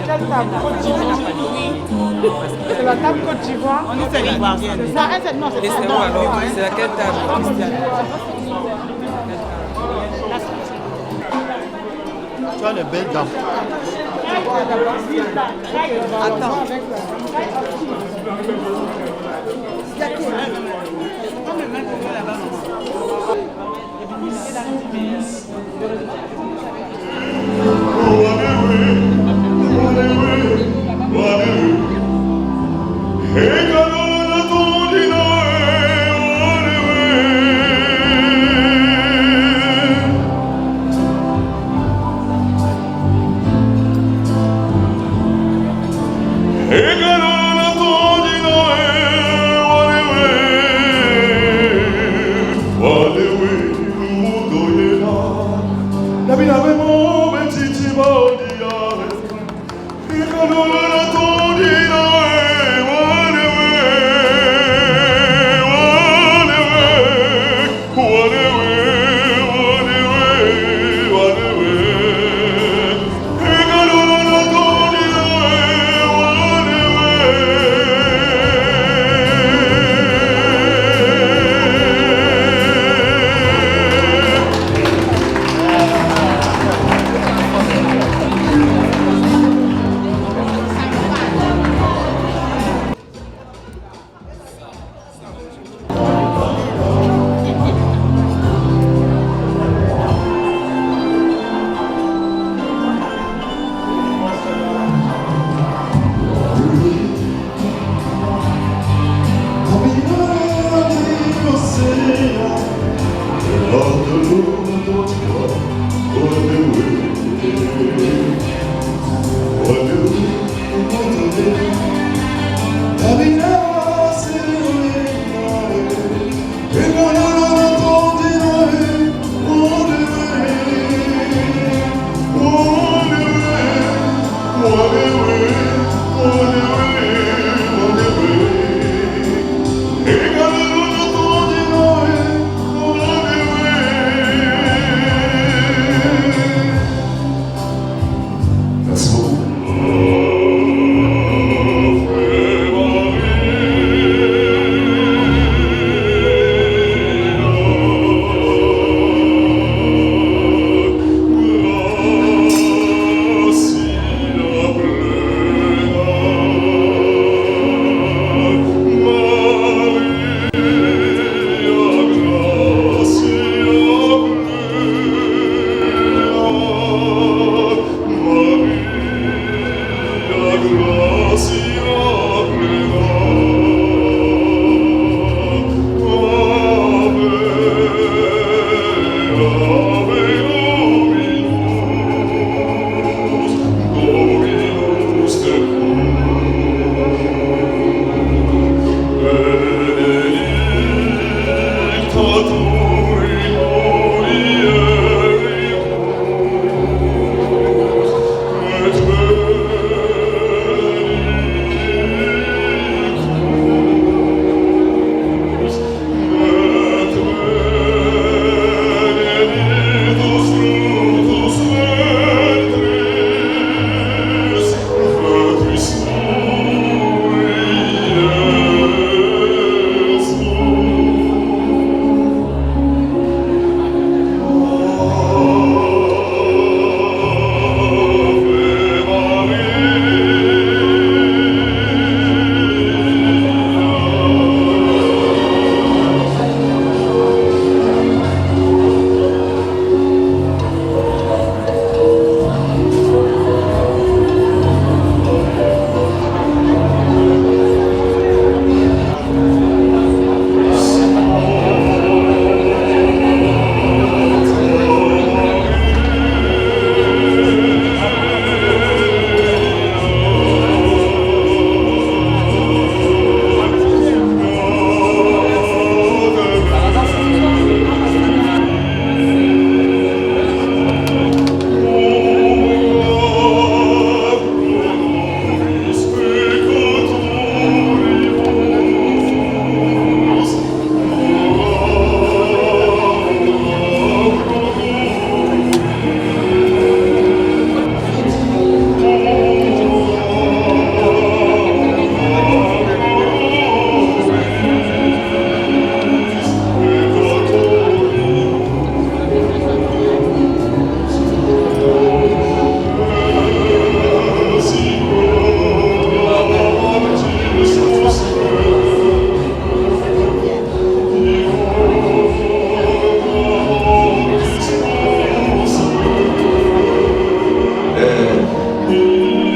quelle table? Côte d'Ivoire. C'est la table Côte d'Ivoire. On est ivoirienne. C'est ça, non, c'est pas ça. C'est laquelle table? Tu as les belles dames. Attends.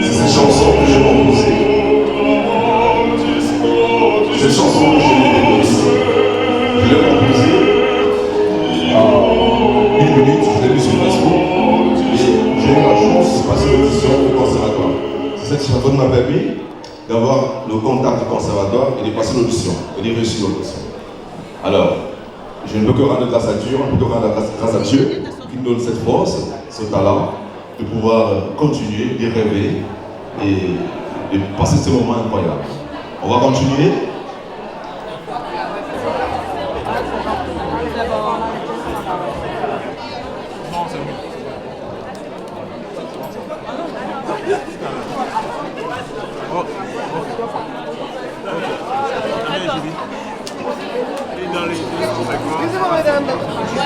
C'est cette chanson que j'ai composée. Cette chanson que je l'ai composée en 1 minute, je l'ai mis sur Facebook et j'ai eu la chance de passer l'audition au conservatoire. Cette chanson m'a permis d'avoir le contact du conservatoire et de passer l'audition et de réussir l'audition. Alors, je ne peux que rendre grâce à Dieu, on ne peut que rendre grâce à Dieu qui nous donne cette force, ce talent de pouvoir continuer, de rêver et de passer ce moment incroyable. On va continuer.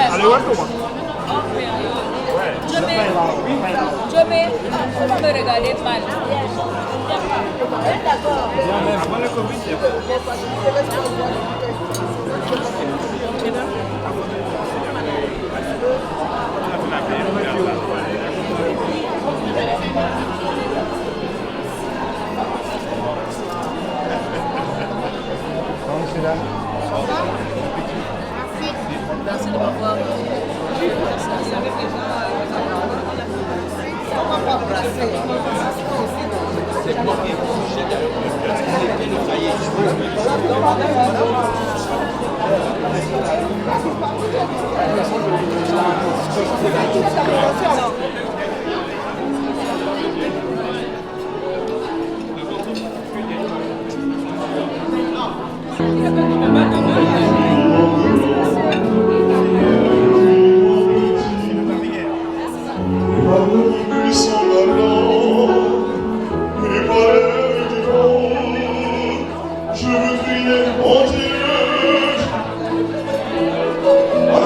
Allez, ouais, comment? Je vais me regarder mal. Merci de m'avoir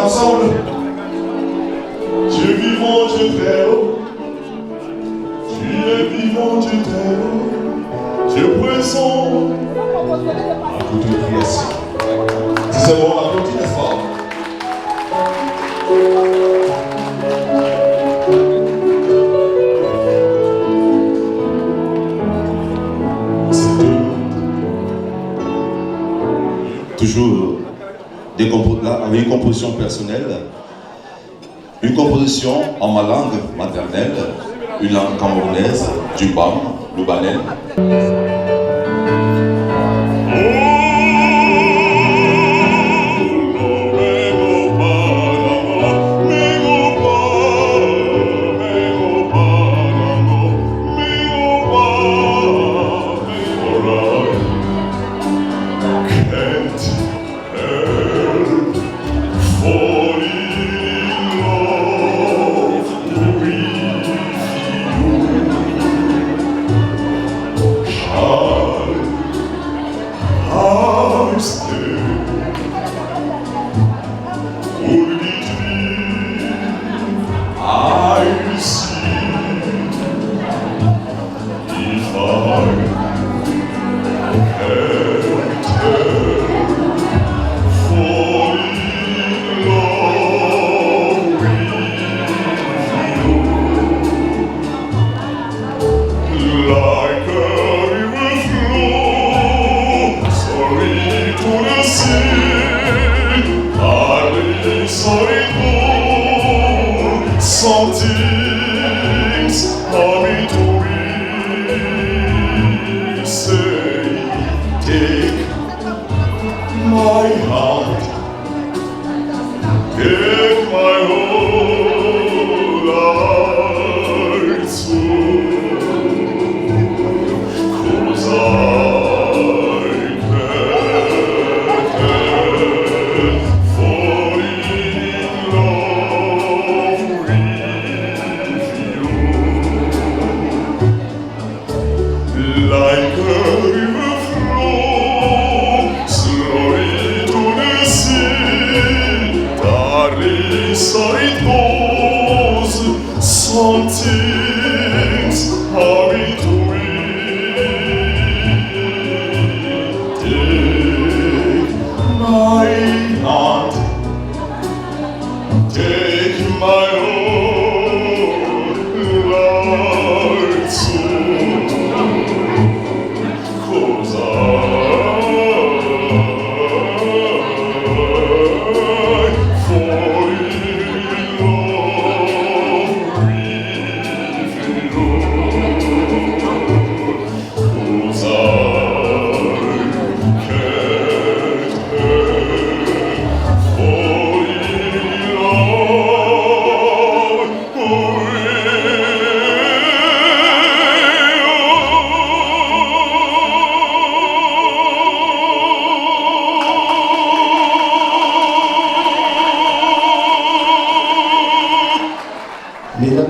Ensemble, Dieu vivant, Dieu très haut, tu es vivant, Dieu très haut, Dieu présent, à toute création. Si c'est bon, applaudis, n'est-ce pas? Toujours avec une composition personnelle, une composition en ma langue maternelle, une langue camerounaise, du BAM, le Banel.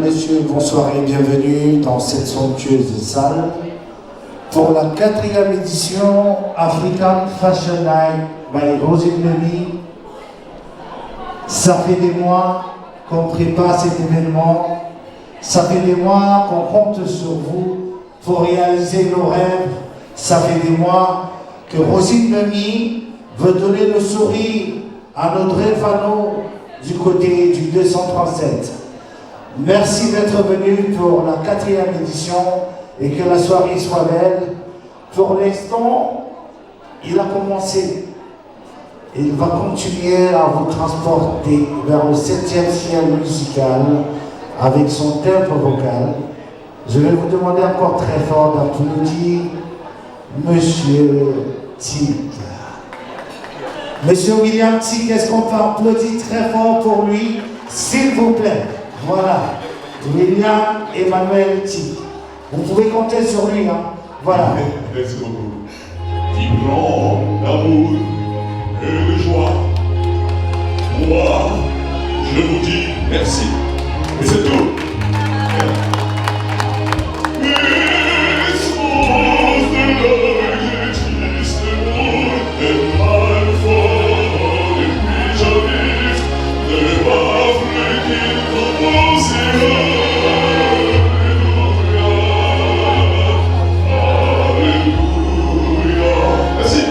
Mesdames, Messieurs, bonsoir et bienvenue dans cette somptueuse salle pour la 4e édition African Fashion Night by Rosine Lemy. Ça fait des mois qu'on prépare cet événement, ça fait des mois qu'on compte sur vous pour réaliser nos rêves, ça fait des mois que Rosine Lemy veut donner le sourire à Audrey Fano du côté du 237. Merci d'être venu pour la 4e édition et que la soirée soit belle. Pour l'instant, il a commencé. Il va continuer à vous transporter vers le 7e ciel musical avec son tempo vocal. Je vais vous demander encore très fort d'applaudir Monsieur Tig. Monsieur William Tig, est-ce qu'on peut applaudir très fort pour lui, s'il vous plaît? Voilà, William Emmanuel Tig. Vous pouvez compter sur lui, hein? Voilà. Merci beaucoup. Vibrant d'amour et de joie. Moi, je vous dis merci. Et c'est tout. Merci.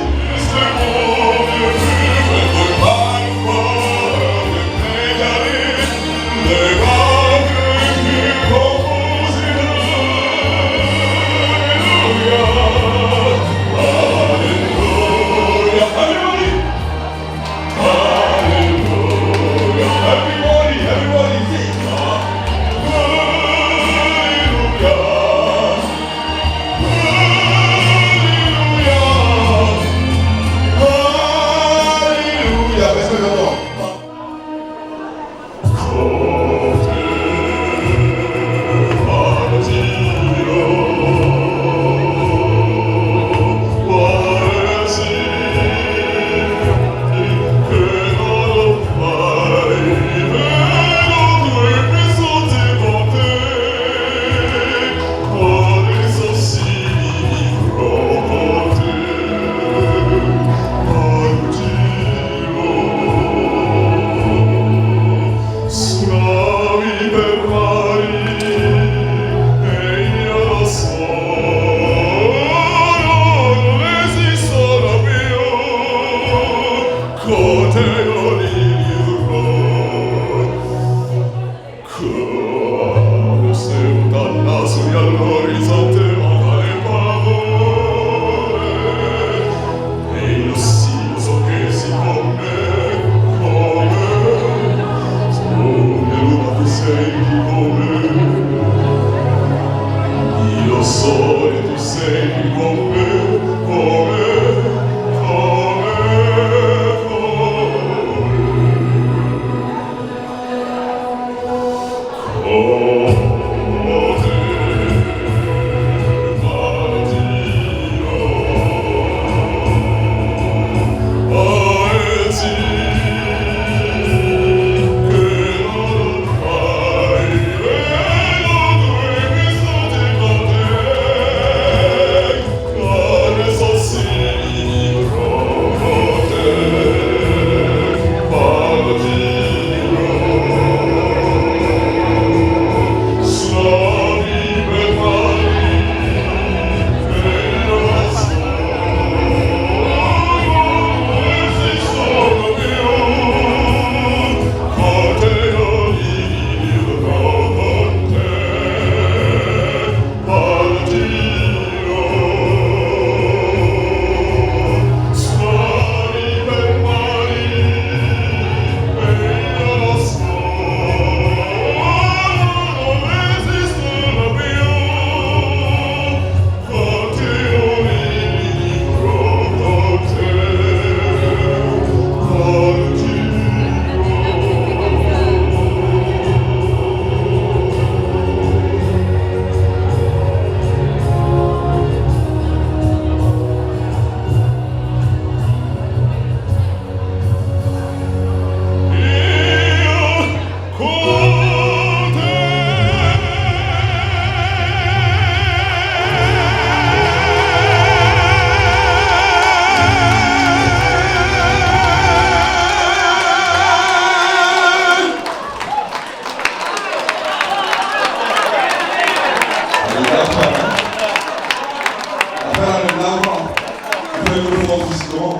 avec le monde physiquement.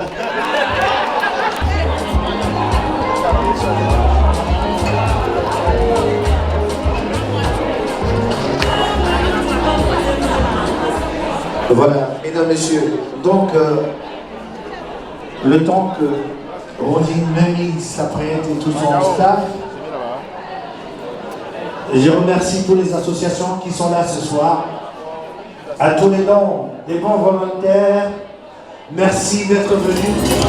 Voilà, mesdames, messieurs, donc le temps que Rosine Memi s'apprête et tout son staff, je remercie toutes les associations qui sont là ce soir, à tous les dons, les bons volontaires, merci d'être venus.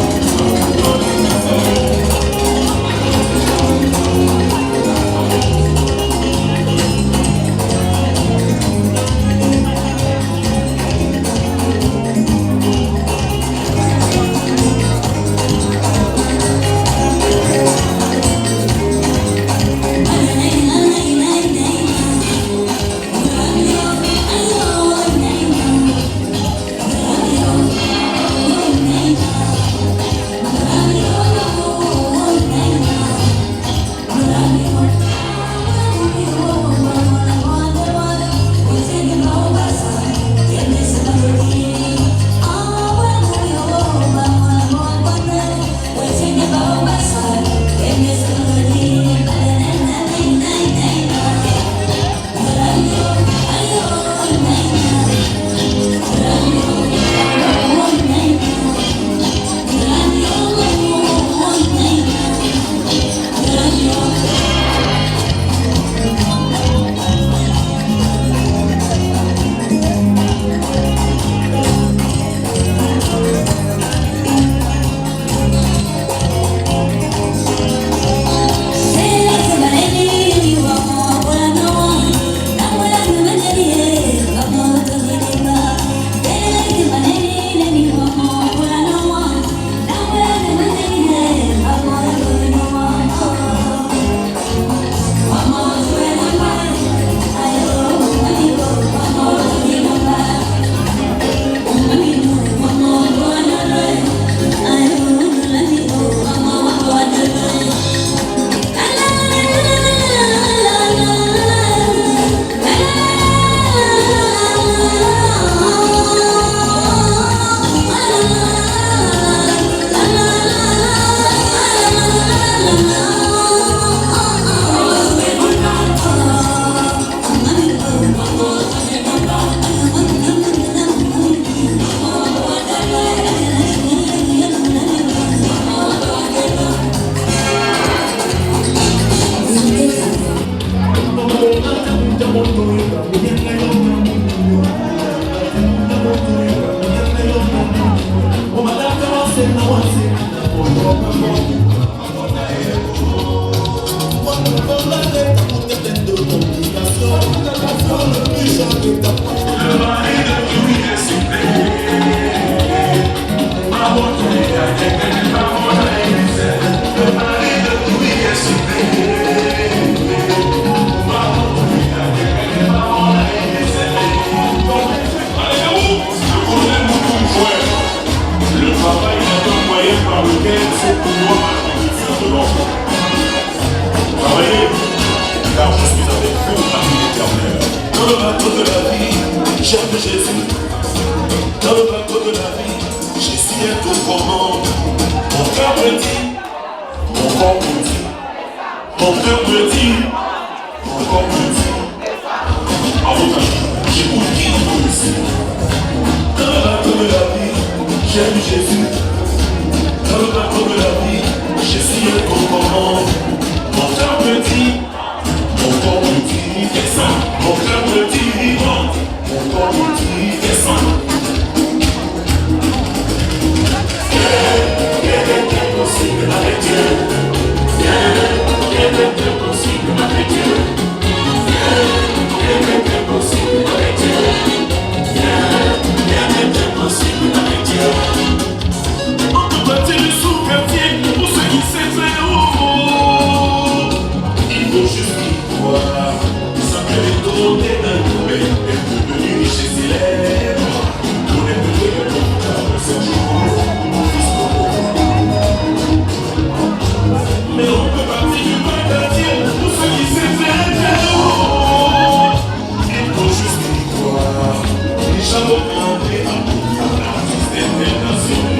International.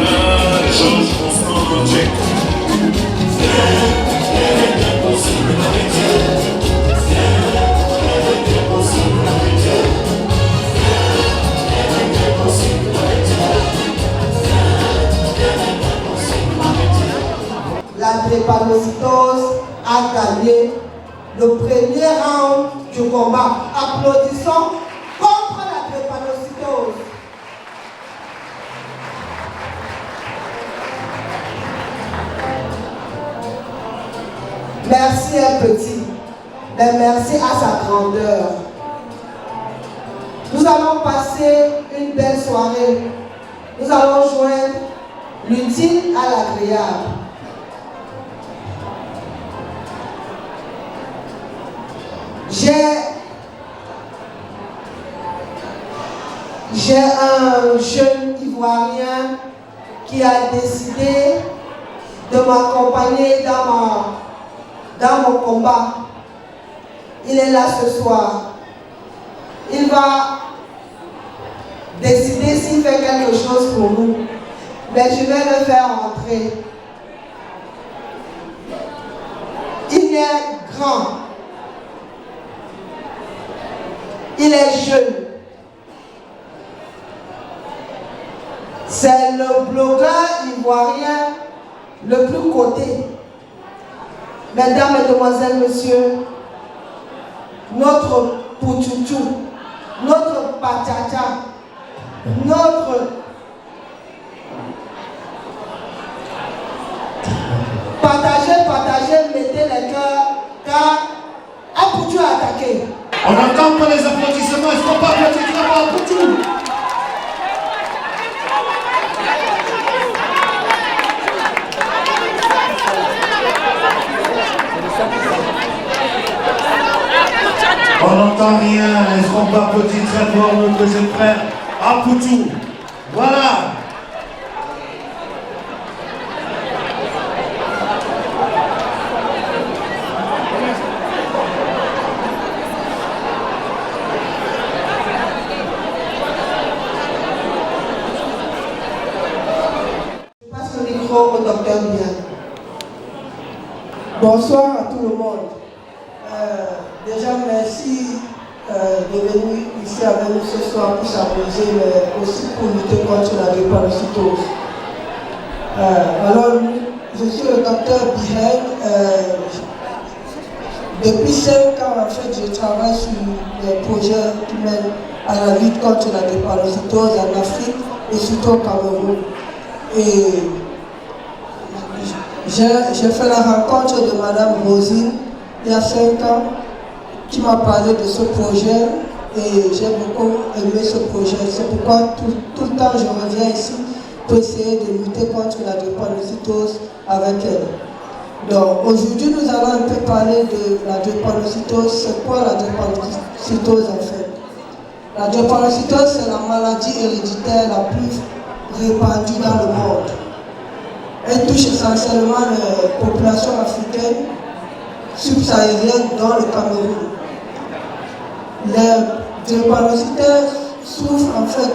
drépanocytose a gagné le premier round du combat. Applaudissons contre la drépanocytose. Merci un petit, mais merci à sa grandeur. Nous allons passer une belle soirée. Nous allons joindre l'utile à l'agréable. J'ai un jeune Ivoirien qui a décidé de m'accompagner dans mon combat. Il est là ce soir. Il va décider s'il fait quelque chose pour nous. Mais je vais le faire entrer. Il est grand. Il est jeune. C'est le blogueur ivoirien le plus coté. Mesdames, Mesdemoiselles, Messieurs, notre Pouchouchou, notre Pachacha, notre partagez, mettez les cœurs, car un Pouchou a attaqué. On n'entend pas les applaudissements, est-ce qu'on peut applaudir très fort Pouchou? On n'entend rien, est-ce qu'on peut applaudir très fort notre jeune frère à Pouchou? Voilà. Je passe le micro au docteur Bian. Bonsoir à tout le monde. Déjà, merci de venir ici avec nous ce soir pour s'amuser, mais aussi pour lutter contre la drépanocytose. Alors, je suis le docteur Bihen. Depuis 5 ans, en fait, je travaille sur des projets qui mènent à la lutte contre la drépanocytose en Afrique et surtout au Cameroun. Et j'ai fait la rencontre de Madame Rosine il y a 5 ans, qui m'a parlé de ce projet et j'ai beaucoup aimé ce projet. C'est pourquoi tout le temps je reviens ici pour essayer de lutter contre la drépanocytose avec elle. Donc aujourd'hui nous allons un peu parler de la drépanocytose. C'est quoi la drépanocytose en fait? La drépanocytose, c'est la maladie héréditaire la plus répandue dans le monde. Elle touche essentiellement les populations africaines subsahariennes dans le Cameroun. Les drépanocytaires souffrent en fait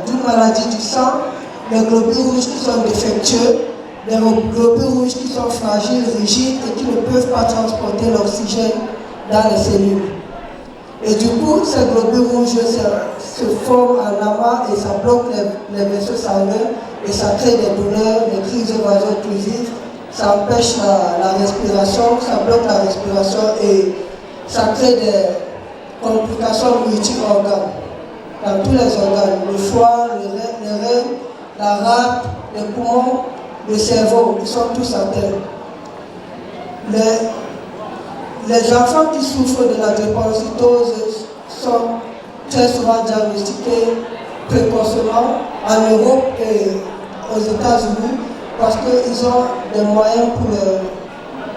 d'une maladie du sang, les globules rouges qui sont défectueux, les globules rouges qui sont fragiles, rigides et qui ne peuvent pas transporter l'oxygène dans les cellules. Et du coup, ces globules rouges se forment en amas et ça bloque les vaisseaux sanguins et ça crée des douleurs, des crises vaso-occlusives, ça empêche la respiration, ça bloque la respiration et ça crée des complications multi-organes dans tous les organes, le foie, les reins, la rate, les poumons, le cerveau, ils sont tous atteints. Les enfants qui souffrent de la drépanocytose sont très souvent diagnostiqués précocement en Europe et aux États-Unis parce qu'ils ont des moyens pour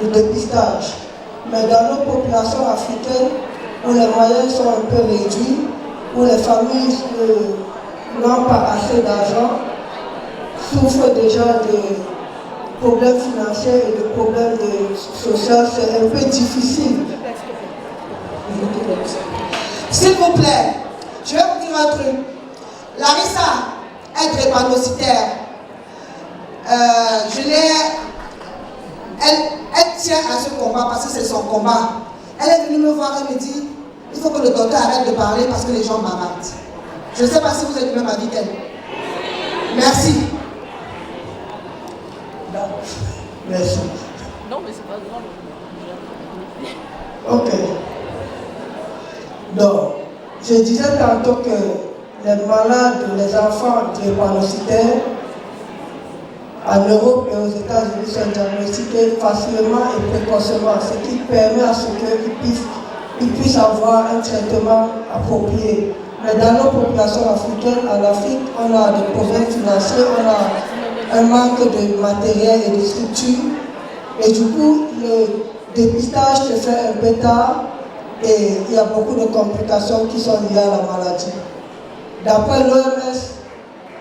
le dépistage. Mais dans nos populations africaines, où les moyens sont un peu réduits, où les familles n'ont pas assez d'argent, souffrent déjà de problèmes financiers et de problèmes sociaux, c'est un peu difficile. S'il vous plaît, je vais vous dire un truc. Larissa est drépanocytaire. Elle tient à ce combat parce que c'est son combat. Elle est venue me voir et me dit, il faut que le docteur arrête de parler parce que les gens m'abattent. Je ne sais pas si vous êtes du même avis qu'elle. Merci. Non. Merci. Non, mais c'est pas grave. Ok. Donc, je disais tantôt que les malades, les enfants drépanocytaires, en Europe et aux États-Unis sont diagnostiqués facilement et précocement, ce qui permet à ce qu'ils puissent avoir un traitement approprié. Mais dans nos populations africaines, en Afrique, on a des problèmes financiers, on a un manque de matériel et de structure. Et du coup, le dépistage se fait un peu tard et il y a beaucoup de complications qui sont liées à la maladie. D'après l'OMS,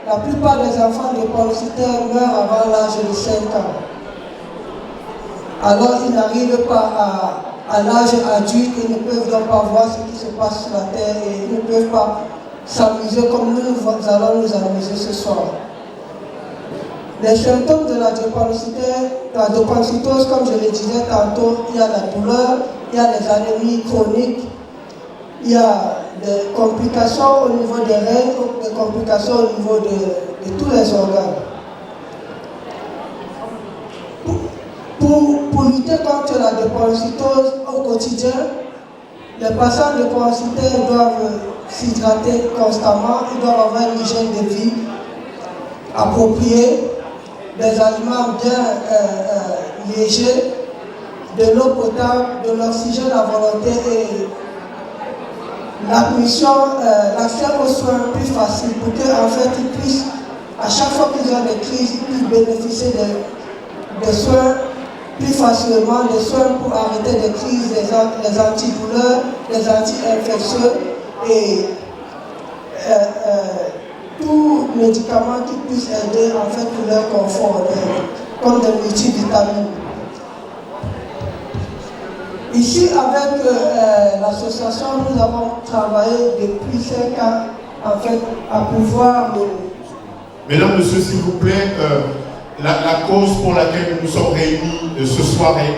la plupart des enfants drépanocytaires meurent avant l'âge de 5 ans. Alors ils n'arrivent pas à l'âge adulte, ils ne peuvent donc pas voir ce qui se passe sur la terre et ils ne peuvent pas s'amuser comme nous allons nous amuser ce soir. Les symptômes de la drépanocytose, comme je le disais tantôt, il y a la douleur, il y a des anémies chroniques, il y a des complications au niveau des reins, des complications au niveau de tous les organes. Pour lutter contre la drépanocytose au quotidien, les patients drépanocytaires doivent s'hydrater constamment, ils doivent avoir une hygiène de vie appropriée, des aliments bien légers, de l'eau potable, de l'oxygène à volonté et l'accès aux soins plus facile pour qu'en fait ils puissent, à chaque fois qu'ils ont des crises, ils puissent bénéficier des soins plus facilement, des soins pour arrêter des crises, les antidouleurs, les anti-infectieux et tout médicament qui puisse aider en fait pour leur confort, comme des multivitamines. Ici, avec l'association, nous avons travaillé depuis 5 ans en fait, à pouvoir... Mesdames, Messieurs, s'il vous plaît, la cause pour laquelle nous nous sommes réunis ce soir est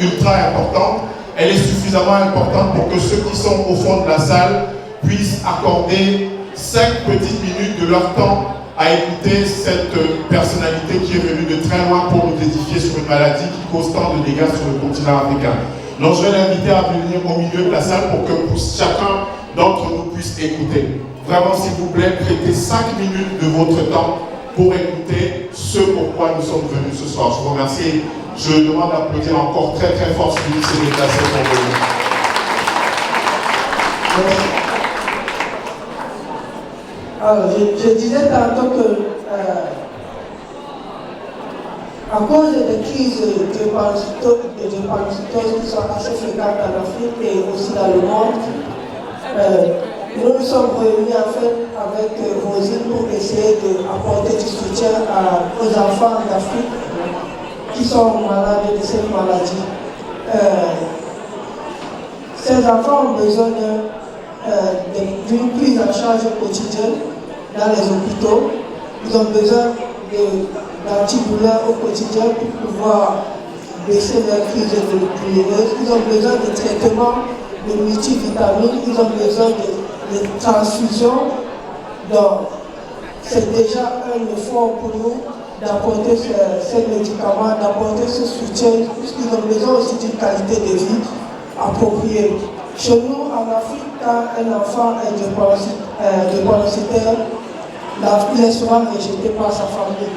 ultra importante. Elle est suffisamment importante pour que ceux qui sont au fond de la salle puissent accorder 5 petites minutes de leur temps à écouter cette personnalité qui est venue de très loin pour nous édifier sur une maladie qui cause tant de dégâts sur le continent africain. Donc je vais l'inviter à venir au milieu de la salle pour que chacun d'entre nous puisse écouter. Vraiment, s'il vous plaît, prêtez 5 minutes de votre temps pour écouter ce pourquoi nous sommes venus ce soir. Je vous remercie. Je demande d'applaudir encore très très fort celui qui s'est déplacé pour venir. Alors, je disais tantôt que à cause des crises de drépanocytose qui sont assez fréquentes en Afrique et aussi dans le monde, nous nous sommes réunis en fait avec Rosine pour essayer d'apporter du soutien aux enfants d'Afrique qui sont malades de cette maladie. Ces enfants ont besoin d'une prise en charge quotidienne dans les hôpitaux. Ils ont besoin d'antidouleurs au quotidien pour pouvoir baisser leurs crises douloureuses. Ils ont besoin de traitements de multivitamines. Ils ont besoin de transfusions. Donc, c'est déjà un effort pour nous d'apporter ces médicaments, d'apporter ce soutien, puisqu'ils ont besoin aussi d'une qualité de vie appropriée. Chez nous, en Afrique, quand un enfant est drépanocytaire, il est souvent rejeté par sa famille,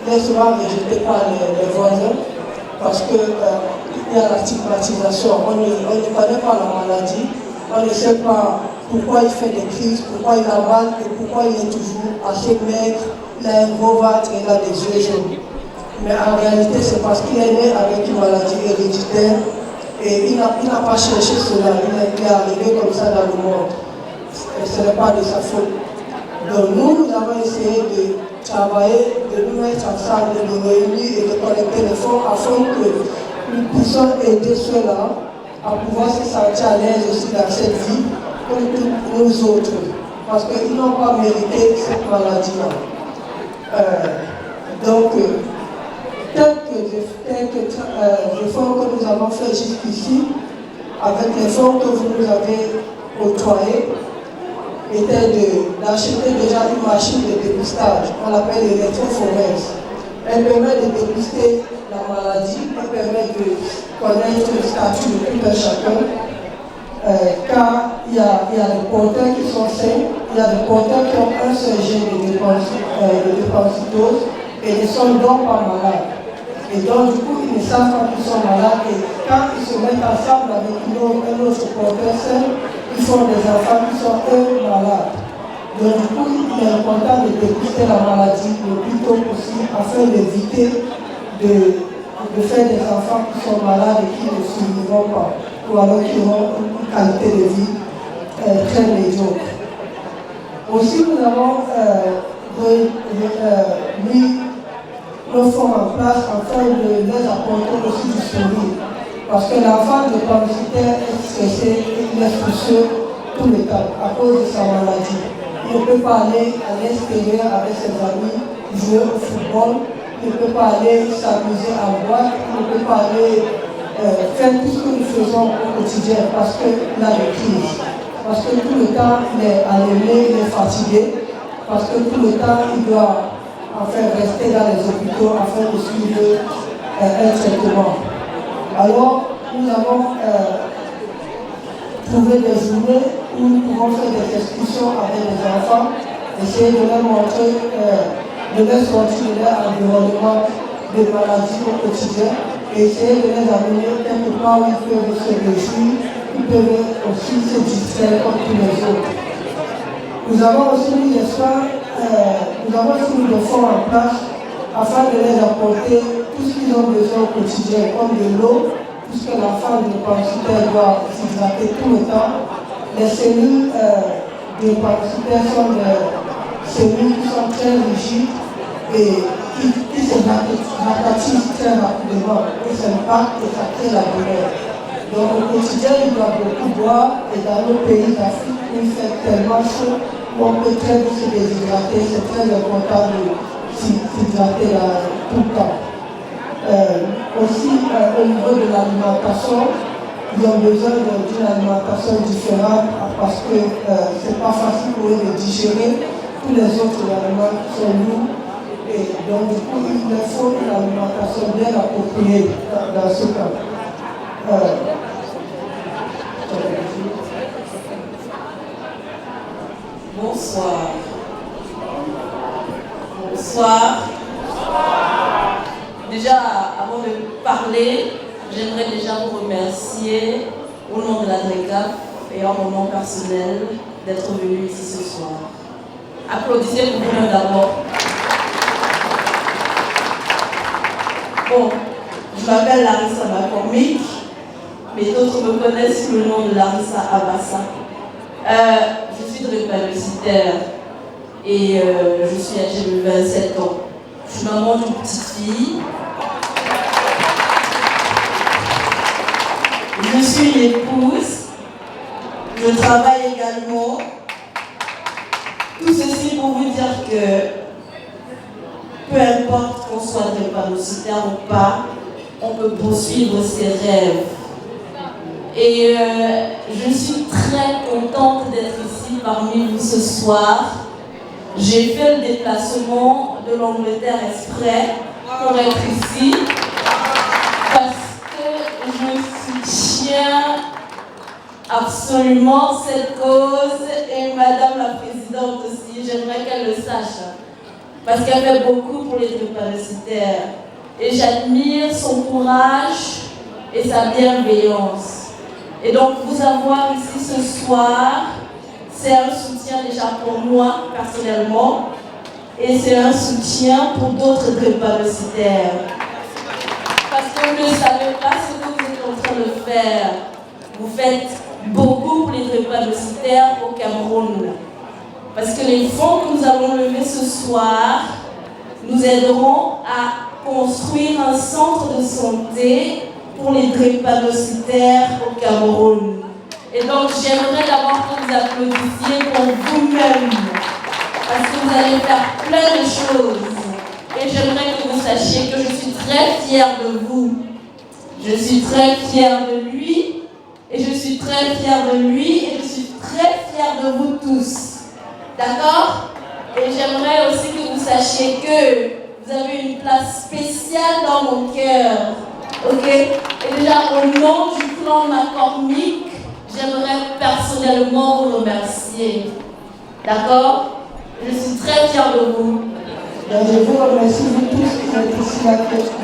il est souvent rejeté par les voisins, parce qu'il y a la stigmatisation. On ne connaît pas la maladie, on ne sait pas pourquoi il fait des crises, pourquoi il a mal et pourquoi il est toujours assez maigre, il a un gros ventre et il a des yeux jaunes. Mais en réalité, c'est parce qu'il est né avec une maladie héréditaire et il n'a pas cherché cela, il est arrivé comme ça dans le monde. Et ce n'est pas de sa faute. Donc nous avons essayé de travailler, de nous mettre ensemble, de nous réunir et de collecter les fonds afin que nous puissions aider ceux-là à pouvoir se sentir à l'aise aussi dans cette vie, comme tous nous autres. Parce qu'ils n'ont pas mérité cette maladie-là. Donc, quelques efforts que nous avons fait jusqu'ici, avec les fonds que vous nous avez octroyés, était d'acheter déjà une machine de dépistage, on l'appelle l'électrophorèse. Elle permet de dépister la maladie, elle permet de connaître le statut de tout un chacun. Car il y a des porteurs qui sont sains, il y a des porteurs qui ont un seul gène de drépanocytose et ne sont donc pas malades. Et donc du coup, ils ne savent pas qu'ils sont malades et quand ils se mettent ensemble avec un autre porteur sain, ils font des enfants qui sont eux malades. Donc du coup, il est important de dépister la maladie le plus tôt possible afin d'éviter de faire des enfants qui sont malades et qui ne survivront pas, ou alors qui auront une qualité de vie très médiocre. Aussi, nous avons mis nos fonds en place afin de les apporter aussi du sourire. Parce que l'enfant de drépanocytaire est stressé et il est soucieux tout le temps à cause de sa maladie. Il ne peut pas aller à l'extérieur avec ses amis, jouer au football, il ne peut pas aller s'amuser en boîte, il ne peut pas aller faire tout ce que nous faisons au quotidien parce qu'il a des crises. Parce que tout le temps il est anémie, il est fatigué, parce que tout le temps il doit rester dans les hôpitaux afin de suivre un traitement. Alors nous avons trouvé des journées où nous pouvons faire des discussions avec les enfants, essayer de leur montrer, de leur sortir de leur environnement de maladie au quotidien et essayer de les amener quelque part où ils peuvent se réjouir, ils peuvent aussi se distraire comme tous les autres. Nous avons aussi mis des soins, nous avons aussi mis des fonds en place afin de les apporter tout ce qu'ils ont besoin au quotidien, comme de l'eau, puisque l'enfant de drépanocytaire doit s'hydrater tout le temps. Les cellules drépanocytaires sont des cellules qui sont très rigides et qui se ratissent très rapidement et s'impactent et ça crée la douleur. Donc au quotidien, il doit beaucoup boire et dans nos pays d'Afrique où il fait tellement chaud, on peut très vite se déshydrater, c'est très important de s'hydrater tout le temps. Aussi au niveau de l'alimentation, ils ont besoin d'une alimentation différente parce que ce n'est pas facile pour eux de digérer tous les autres aliments qui sont lourds. Et donc du coup, il leur faut une alimentation bien appropriée dans ce cas. Bonsoir. Bonsoir. Déjà, avant de parler, j'aimerais déjà vous remercier au nom de la DRECAF et en mon nom personnel d'être venu ici ce soir. Applaudissez pour vous-même d'abord. Bon, je m'appelle Larissa McCormick, mais d'autres me connaissent sous le nom de Larissa Abassa. Je suis drépanocytaire et je suis âgée de 27 ans. Je suis maman d'une petite fille. Je suis une épouse. Je travaille également. Tout ceci pour vous dire que peu importe qu'on soit drépanocytaire ou pas, on peut poursuivre ses rêves. Et je suis très contente d'être ici parmi vous ce soir. J'ai fait le déplacement de l'Angleterre exprès pour être ici parce que je soutiens absolument cette cause et Madame la Présidente aussi, j'aimerais qu'elle le sache parce qu'elle fait beaucoup pour les drépanocytaires et j'admire son courage et sa bienveillance. Et donc vous avoir ici ce soir, c'est un soutien déjà pour moi personnellement et c'est un soutien pour d'autres drépanocytaires. Parce que vous ne savez pas ce que vous êtes en train de faire. Vous faites beaucoup pour les drépanocytaires au Cameroun. Parce que les fonds que nous allons lever ce soir nous aideront à construire un centre de santé pour les drépanocytaires au Cameroun. Et donc j'aimerais d'abord que vous applaudissiez pour vous-même, parce que vous allez faire plein de choses. Et j'aimerais que vous sachiez que je suis très fière de vous. Je suis très fière de lui, et je suis très fière de lui, et je suis très fière de vous tous. D'accord? Et j'aimerais aussi que vous sachiez que vous avez une place spéciale dans mon cœur. Ok? Et déjà, au nom du clan McCormick, j'aimerais personnellement vous remercier. D'accord? Je suis très fière de vous. Je vous remercie vous tous qui êtes ici à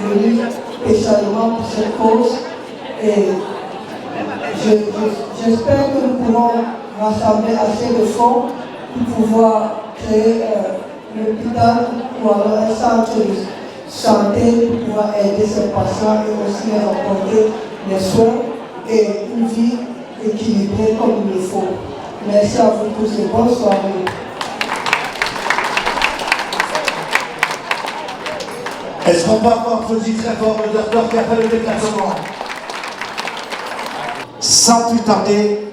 venus spécialement pour cette cause. Et j'espère que nous pourrons rassembler assez de fonds pour pouvoir créer un hôpital ou alors un centre de santé pour pouvoir aider ces patients et aussi leur apporter les soins et une vie équilibrée comme il le faut. Merci à vous tous et bonne soirée. Est-ce qu'on peut encore applaudir très fort le docteur qui a fait le déplacement? Sans plus tarder,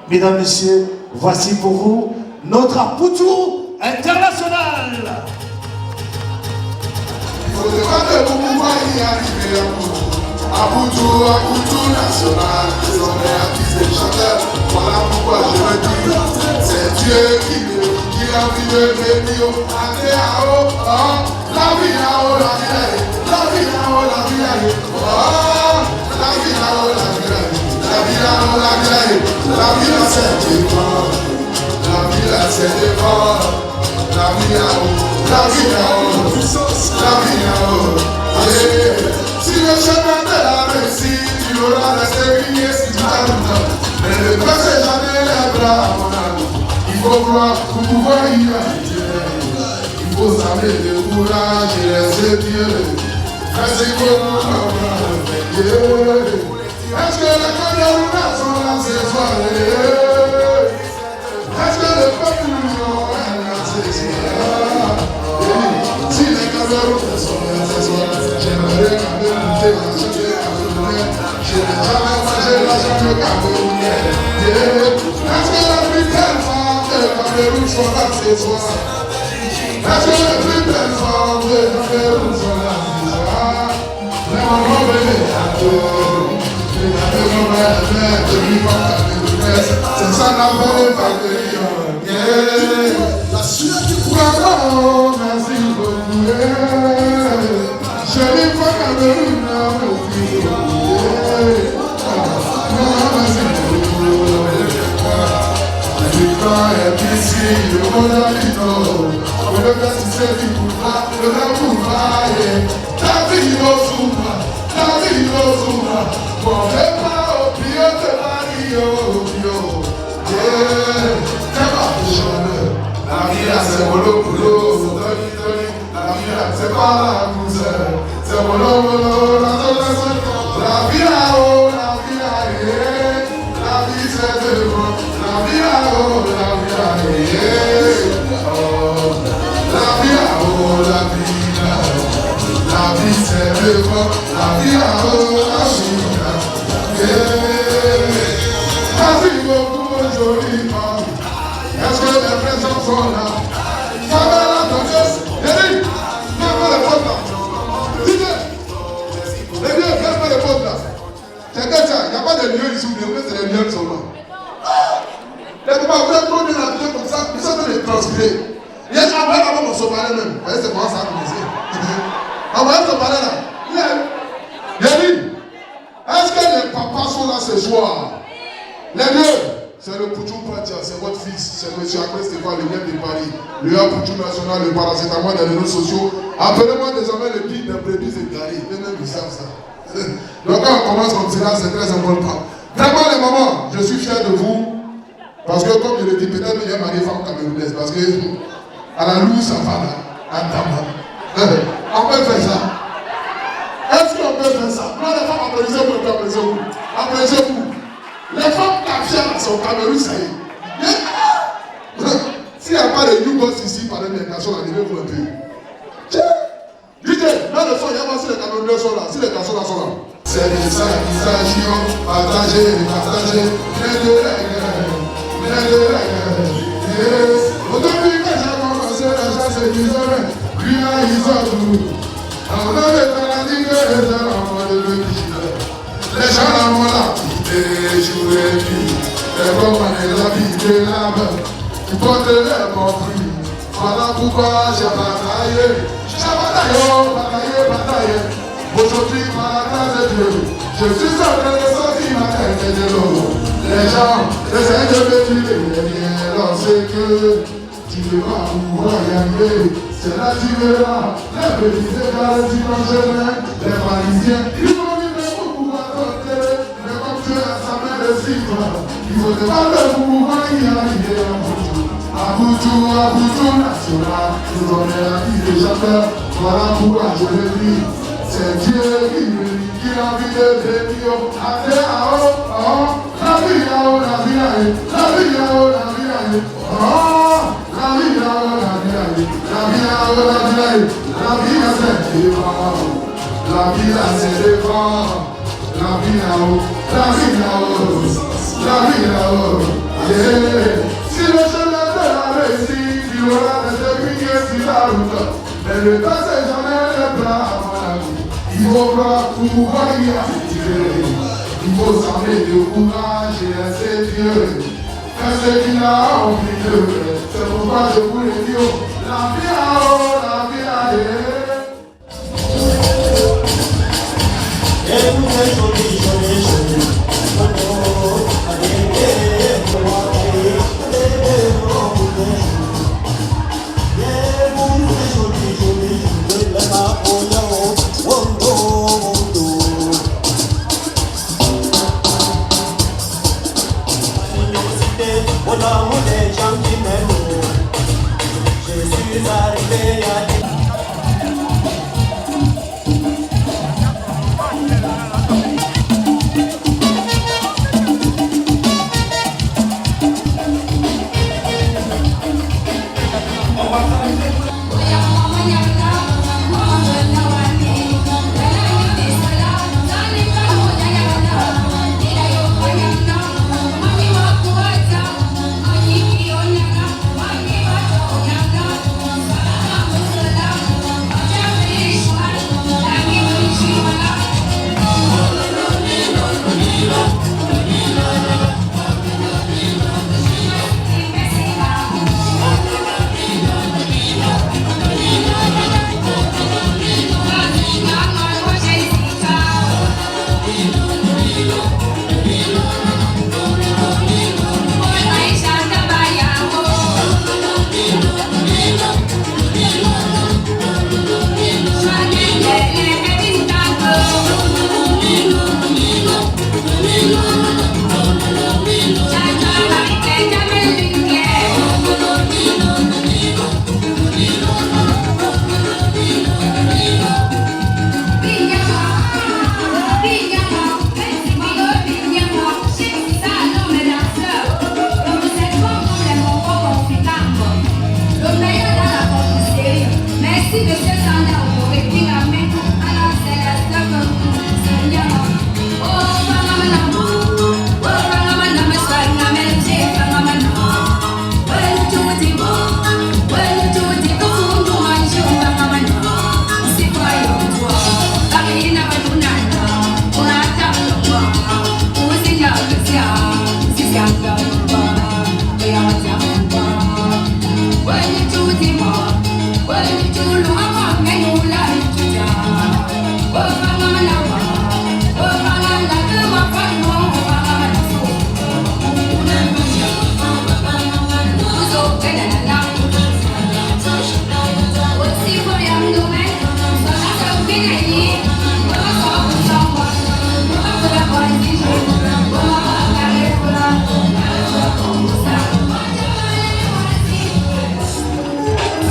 mesdames, messieurs, voici pour vous notre Apoutou international. Il faut demander pour pouvoir y arriver Apoutou national. Les hommes artistes et chanteurs, voilà pourquoi je me dis, c'est Dieu qui a vu de Dieu, la vie là-haut, la vie là-haut, la vie là-haut, la vie là-haut, la vie là-haut, la vie là-haut, la vie là-haut, la vie là-haut, la vie là c'est devant, la vie là c'est devant, la vie là-haut, la vie là-haut, la vie là-haut. Si le chemin de la réussite, tu auras la série si tu as le temps, mais ne baissez jamais les bras, mon ami. Il faut croire pour pouvoir y arriver. Il faut s'amener de courage et laisser Dieu. Est-ce que les Camerounais sont là ce soir? Est-ce que le peuple est là ce soir? Si les Camerounais sont là ce soir, j'aimerais quand même goûter la chanter camerounaise. Je n'ai jamais mangé la chanter camerounaise. Est-ce que la plus belle femme de Cameroun sont là ce soir? Est-ce que les plus belles femmes de Cameroun sont là ce soir? Les mamans venaient à tout. Les mamans venaient à tout. C'est ça la bonne famille. La suite du pouvoir, merci beaucoup. Je n'ai pas Cameroun, merci beaucoup. La victoire est ici, le monde habite. Le plasticien du pouvoir, le pouvoir. La vie au souverain, la vie au souverain. Bon, et pas au pire de Mario. La vie là c'est bolo bolo, la vie là c'est pas la cousin, c'est bolo bolo, la vie là-haut, la vie là, la vie c'est devant, la vie là-haut, la vie là, la vie là-haut, la vie là, la vie c'est devant, la vie là-haut, la vie là, merci beaucoup joliment. Est-ce que les présents sont là? Ça va là, attendez. Yannick, viens faire les potes là. Dites-le. Les lieux, viens faire les potes là. C'est comme ça, il n'y a pas de lieux ici, mais c'est les lieux qui sont là. Les papas, vous êtes trop bien habillés comme ça, vous êtes les transpirer. Il y a un vrai avant mon soparé même. Vous voyez, c'est comment ça a commencé. Envoyez ce soparé là. Yannick, est-ce que les papas sont là ce soir? Les lieux. C'est le Poutou Patia, c'est votre fils, c'est M. Akwes Stéphane, le maire de Paris, le Poutou national, le paracétamol des réseaux sociaux. Appelez-moi désormais le guide des brebis égarées, même ils savent ça. Donc quand on commence comme cela, c'est très important. Vraiment les mamans, je suis fier de vous, parce que comme je le dis, peut-être qu'il y a marié femme camerounaise, parce que à la loup, ça va là, à Dama. On peut faire ça. Est-ce qu'on peut faire ça? Non, les femmes, applaudissez-vous, applaudissez-vous. Applaudissez-vous. Les femmes caviar sont au Cameroun, ça y est. S'il n'y a pas de Yougos ici, par les garçons, animez-vous un peu. DJ, là le son, il y a pas si les Camerounais sont là, si les garçons là sont là. C'est de ça qu'il s'agit, partager, partager, les deux règles. Au début, quand j'ai commencé, les gens se disaient, lui là, ils ont tout. On avait dit que les gens ont de le les gens là, on l'a quitté, jour et nuit. Les bons manettes, la vie de la main, tu portes les bons prix. Voilà pourquoi j'ai bataillé. J'ai bataillé. Aujourd'hui, par la grâce de Dieu, je suis sorti de sortir ma tête de l'eau. Les gens essaient de me tuer, mais lorsque tu ne vas pouvoir y arriver, c'est là que tu verras les petits égards du dangereux, les Parisiens, ils vont vivre pour pouvoir tenter, mais comme Dieu a sa main de cible, il faut te battre pour pouvoir y arriver en Boutou. À Boutou national, nous on est la vie des chanteurs, voilà pourquoi je le dis. C'est Dieu qui a envie de bénir. La vie là-haut, la vie là-haut, la vie là-haut, la vie là-haut. La vie là-haut, la vie là-haut, la vie là-haut, la vie là-haut. La vie là, c'est devant. La vie là, c'est devant. La vie là-haut, la vie là-haut, la vie là-haut. Si le chemin de la réussite, il aura des aiguilles sur la route. Mais le temps, c'est jamais le plat avant la vie. Il faut voir pour pouvoir y arriver. Il faut s'armer de courage et laisser Dieu faire ce qu'il a envie de faire. C'est pourquoi je vous le dis, la vie là-haut, la vie là-haut. Je suis arrivé à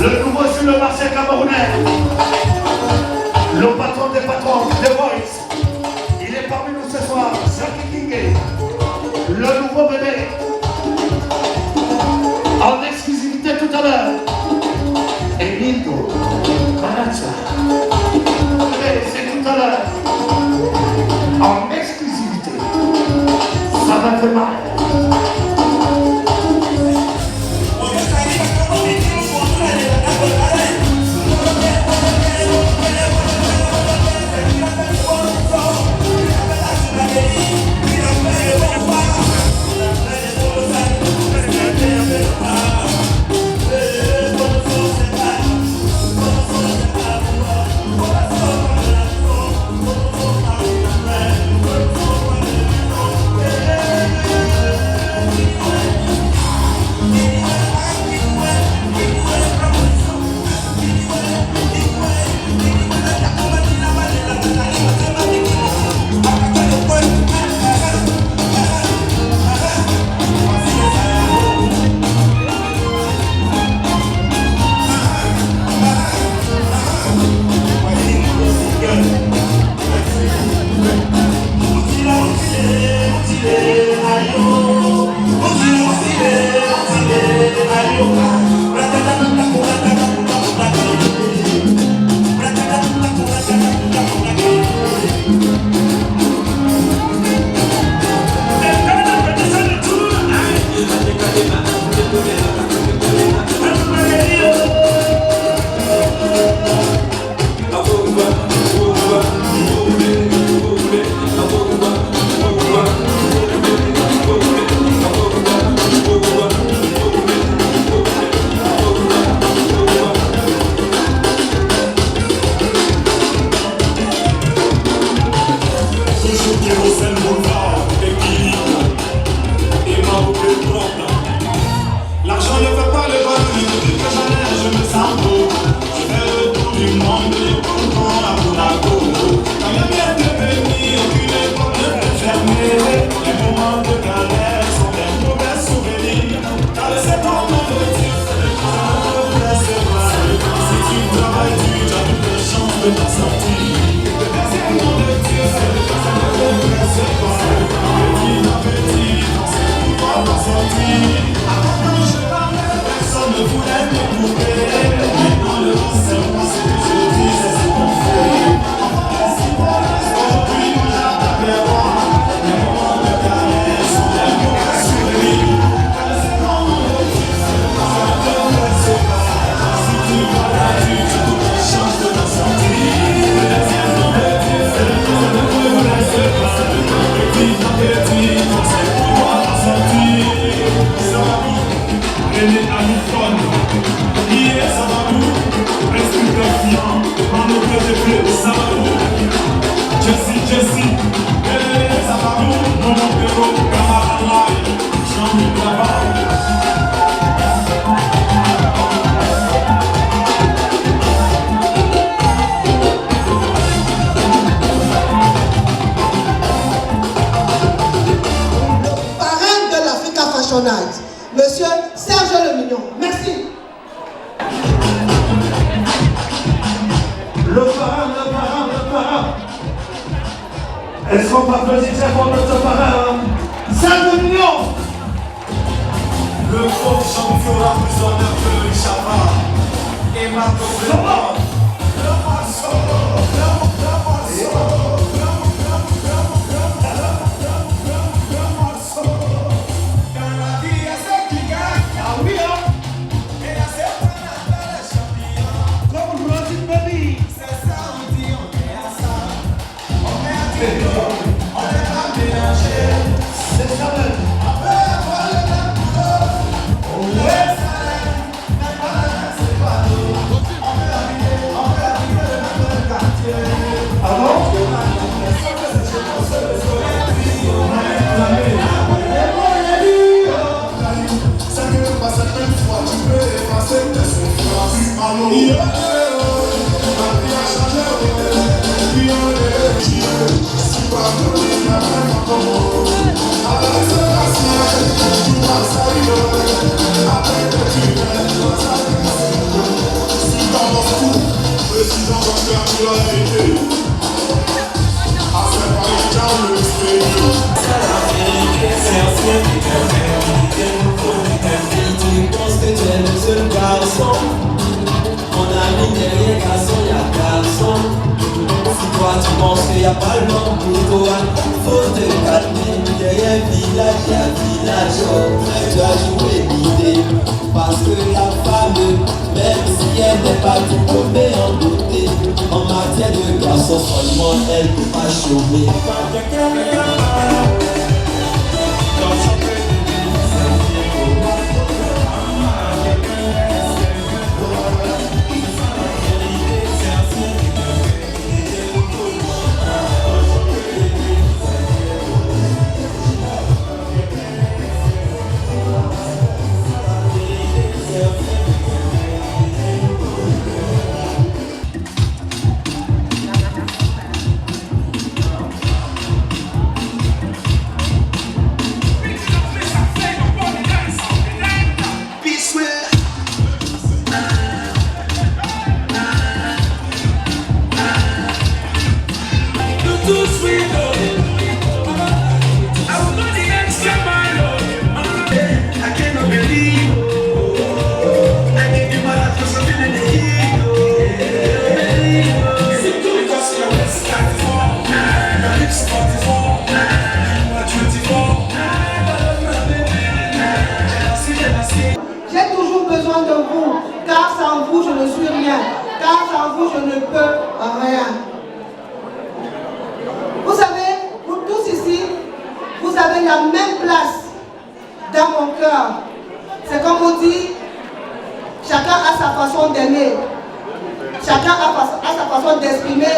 Le nouveau sur le marché camerounais, le patron des patrons. L'argent ne fait pas le bonheur, depuis que j'en ai, je me sens beau. Je fais le tour du monde, les pompons à Monaco. Quand le bien de venir, aucune école ne peut fermer. Les moments de galère sont des mauvais souvenirs. Car le septembre de Dieu, c'est le temps de recevoir. Si tu travailles dur, tu as toutes les chances de t'en sortir. Le deuxième nom de Dieu, c'est le temps de recevoir. Petit à petit, on sait pouvoir t'en sortir. Personne ne voulait m'éprouver. Maintenant le vent c'est moi, c'est que je dis, c'est qu'on fait. Aujourd'hui quand j'attaque les rois, les moments de galère sont des mauvais souvenirs. Car c'est quand on le dit, c'est le temps de recevoir. Si tu vas là-dessus, tu as toutes les chances de t'en sortir. Le deuxième nom de Dieu, c'est le temps de recevoir. Petit à petit, on sait pouvoir t'en sortir. René Hamilton, hier ça va nous, reste confiant, en nos de ça va nous. Jessie, ça va nous, mon bureau, camarade, Jean-Luc Laval. Le parrain de l'Africa Fashion Night, Monsieur Serge Le Mignon. Merci. Le parrain. Est-ce qu'on peut applaudir très fort notre parrain? Serge Le Mignon. Le pauvre champion la plus en œuvre que Richard Va. Et ma pauvre tu penses que tu es le seul garçon. Mon ami derrière garçon, y'a garçon. Si toi tu penses qu'il n'y a pas le monde pour toi, faut te calmer. Derrière village, y'a village. Tu as joué l'idée. Parce que la femme, même si elle n'est pas du tombée en beauté, en matière de garçon seulement, elle ne peut pas chômer. J'ai toujours besoin de vous, car sans vous je ne suis rien, car sans vous je ne peux rien.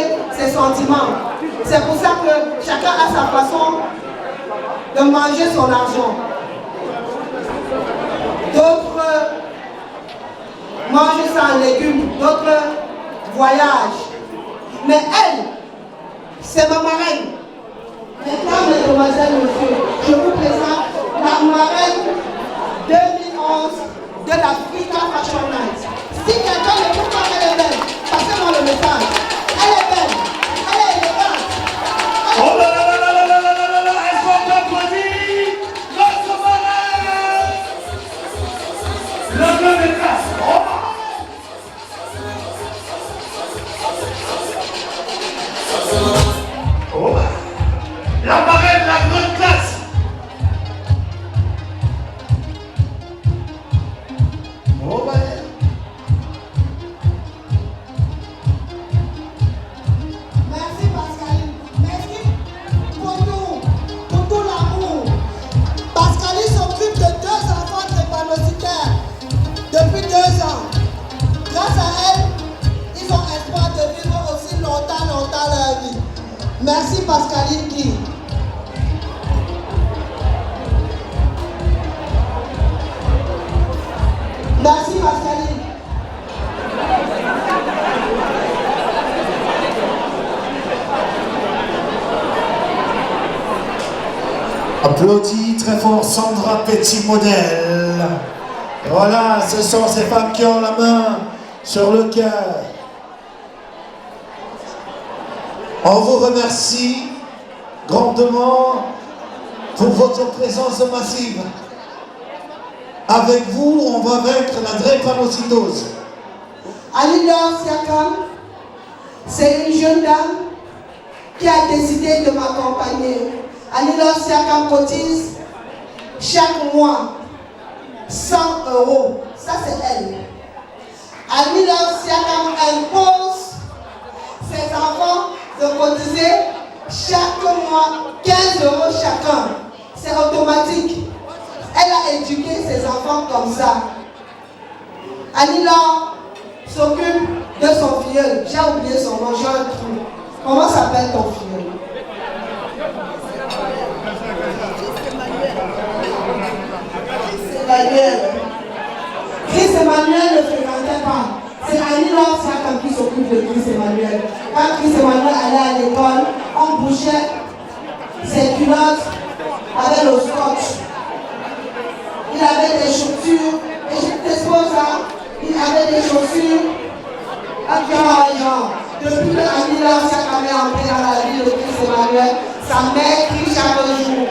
exprimer ses sentiments. C'est pour ça que chacun a sa façon de manger son argent. D'autres mangent ça en légumes, d'autres voyagent. Mais elle, c'est ma marraine. Mesdames, mesdemoiselles, messieurs, je vous présente la marraine 2011 de l'Africa Fashion Night. Si quelqu'un ne trouve pas qu'elle est belle, passez-moi le message. Elle est belle, elle est élégante. Oh là là là là là là là là là là, est-ce qu'on peut applaudir notre marraine? Le bleu de classe. Oh la marraine, la grande classe. Oh bah. Merci Pascaline, merci pour tout l'amour. Pascaline s'occupe de 2 enfants drépanocytaires depuis 2 ans. Grâce à elle, ils ont espoir de vivre aussi longtemps leur vie. Merci Pascaline Guy. Merci Pascaline. Applaudis très fort Sandra Petit Modèle. Voilà, ce sont ces femmes qui ont la main sur le cœur. On vous remercie grandement pour votre présence massive. Avec vous, on va vaincre la drépanocytose. Annie-Laure Siakam, c'est une jeune dame qui a décidé de m'accompagner. Annie-Laure Siakam cotise chaque mois 100 €. Ça, c'est elle. Annie-Laure Siakam impose ses enfants de cotiser chaque mois 15 € chacun. C'est automatique. Elle a éduqué ses enfants comme ça. Annie-Laure s'occupe de son filleul. J'ai oublié son nom, j'ai un trou. Comment s'appelle ton filleul? Chris Emmanuel ne fréquentait pas. C'est Annie-Laure Siakam qui s'occupe de Chris Emmanuel. Quand Chris Emmanuel allait à l'école, on bouchait ses culottes avec le scotch. Il avait des chaussures, et je t'expose ça, il avait des chaussures, genre. Depuis que Annie-Laure Siakam est entrée dans la vie de Chris Emmanuel, sa mère crie chaque jour.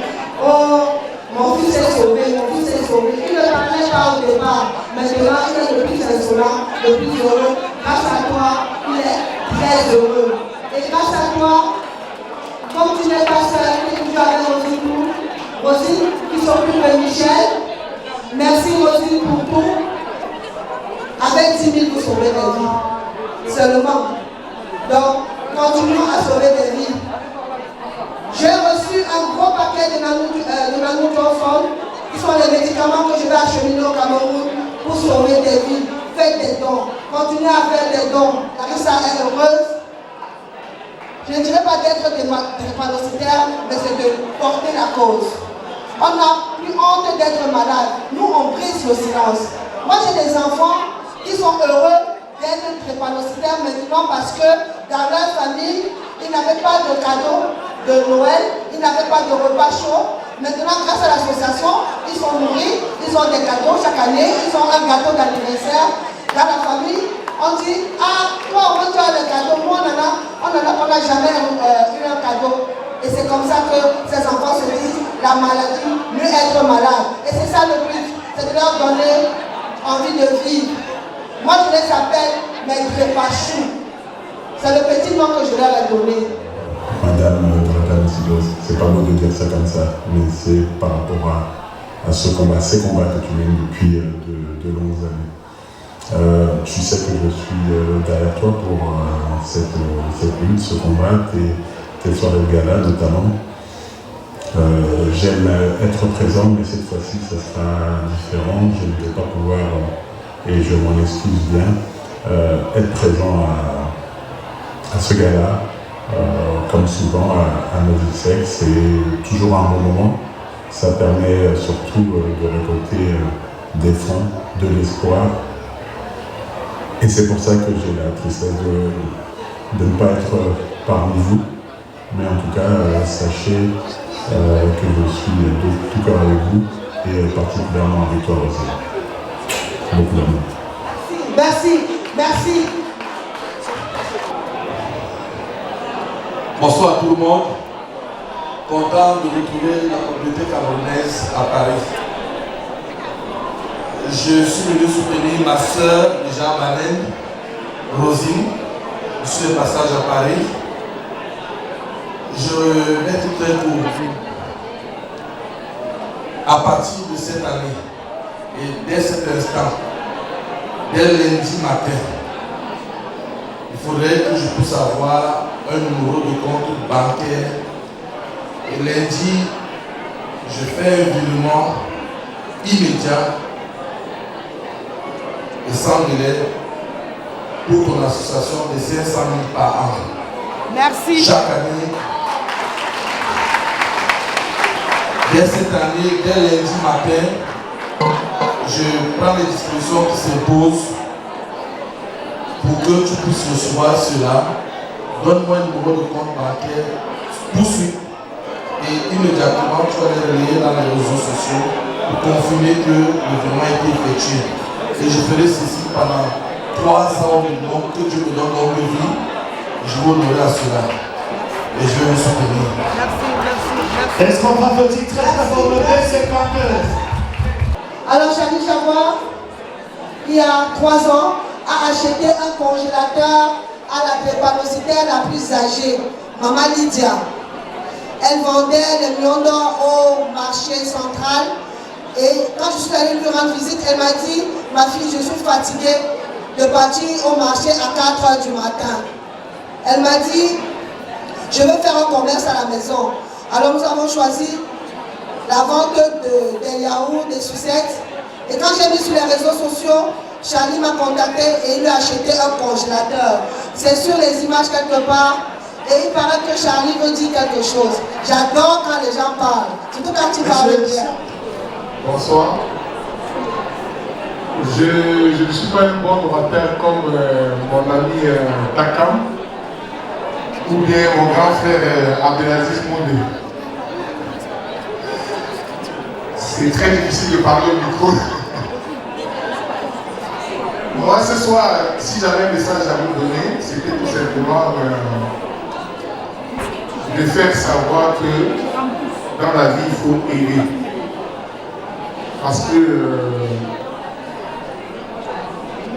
Oh, mon fils est sauvé, mon fils est sauvé. Il ne parlait pas au départ. Maintenant, il est le plus insolent, le plus heureux. Grâce à toi, il est très heureux. Et grâce à toi, comme tu n'es pas seul, tu es toujours avec Rosine qui s'occupe de Michel. Merci Rosine pour tout. Avec 10 000 pour sauver des vies. Seulement. Donc, continuons à sauver des vies. J'ai reçu un gros paquet de nanotrofone, qui sont les médicaments que je vais acheminer au Cameroun pour sauver des vies. Faites des dons. Continuez à faire des dons. Larissa est heureuse. Je ne dirais pas d'être drépanocytaire, mais c'est de porter la cause. On n'a plus honte d'être malade. Nous, on brise le silence. Moi, j'ai des enfants qui sont heureux d'être drépanocytaires maintenant parce que dans leur famille, ils n'avaient pas de cadeau de Noël, ils n'avaient pas de repas chaud. Maintenant, grâce à l'association, ils sont nourris, ils ont des cadeaux chaque année, ils ont un gâteau d'anniversaire. Dans la famille, on dit, ah, toi, au moins tu as des cadeaux, moi, on n'a jamais eu un cadeau. Et c'est comme ça que ces enfants se disent, la maladie, mieux être malade. Et c'est ça le but, c'est de leur donner envie de vivre. Moi, je les appelle mes drépachous. C'est le petit nom que je leur ai donné. Madame drépanocytose, c'est pas bon de dire ça comme ça, mais c'est par rapport à ce combat, ces combats que tu mènes depuis de longues années. Tu sais que je suis derrière toi pour cette lutte, ce combat, tes soirées de gala notamment. J'aime être présent, mais cette fois-ci, ça sera différent. Je ne vais pas pouvoir, et je m'en excuse bien, être présent ce gala. Comme souvent à Novisec, c'est toujours un bon moment. Ça permet surtout de récolter des fonds, de l'espoir. Et c'est pour ça que j'ai la tristesse de ne pas être parmi vous. Mais en tout cas, sachez que je suis de tout cœur avec vous et particulièrement avec toi aussi. Beaucoup d'amour. Merci, merci. Bonsoir à tout le monde. Content de retrouver la communauté camerounaise à Paris. Je suis venu soutenir ma soeur, déjà Malène, Rosine. Je suis de passage à Paris. Je vais être très court. À partir de cette année, et dès cet instant, dès lundi matin, il faudrait que je puisse avoir un numéro de compte bancaire. Et lundi, je fais un virement immédiat de 100 000 pour ton association de 500 000 par an. Merci. Chaque année, dès cette année, dès lundi matin, je prends les dispositions qui s'imposent pour que tu puisses recevoir cela. Donne-moi un numéro de compte bancaire tout de suite et immédiatement tu vas les relayer dans les réseaux sociaux pour confirmer que le virement a été effectué. Et je ferai ceci pendant 3 ans minimum, que Dieu me donne longue vie. Je vous honorer à cela. Et je vais vous soutenir. Merci, merci, merci. Est-ce qu'on va petit très fort le deuxième partenaire? Alors, Charlie Chavois, il y a 3 ans, a acheté un congélateur à la drépanocytaire la plus âgée, Maman Lydia. Elle vendait les millions d'or au marché central. Et quand je suis allée lui rendre visite, elle m'a dit, ma fille, je suis fatiguée de partir au marché à 4 h du matin. Elle m'a dit, je veux faire un commerce à la maison. Alors nous avons choisi la vente des yaourts, des sucettes. Et quand j'ai mis sur les réseaux sociaux, Charlie m'a contacté et il lui a acheté un congélateur. C'est sur les images quelque part. Et il paraît que Charlie veut dire quelque chose. J'adore quand les gens parlent. Surtout quand tu parles bien. Bonsoir. Je ne suis pas un bon orateur comme mon ami Takam ou bien mon grand frère Abdelaziz Moundé. C'est très difficile de parler au micro. Moi, ce soir, si j'avais un message à vous donner, c'était tout simplement de faire savoir que dans la vie, il faut aimer. Parce que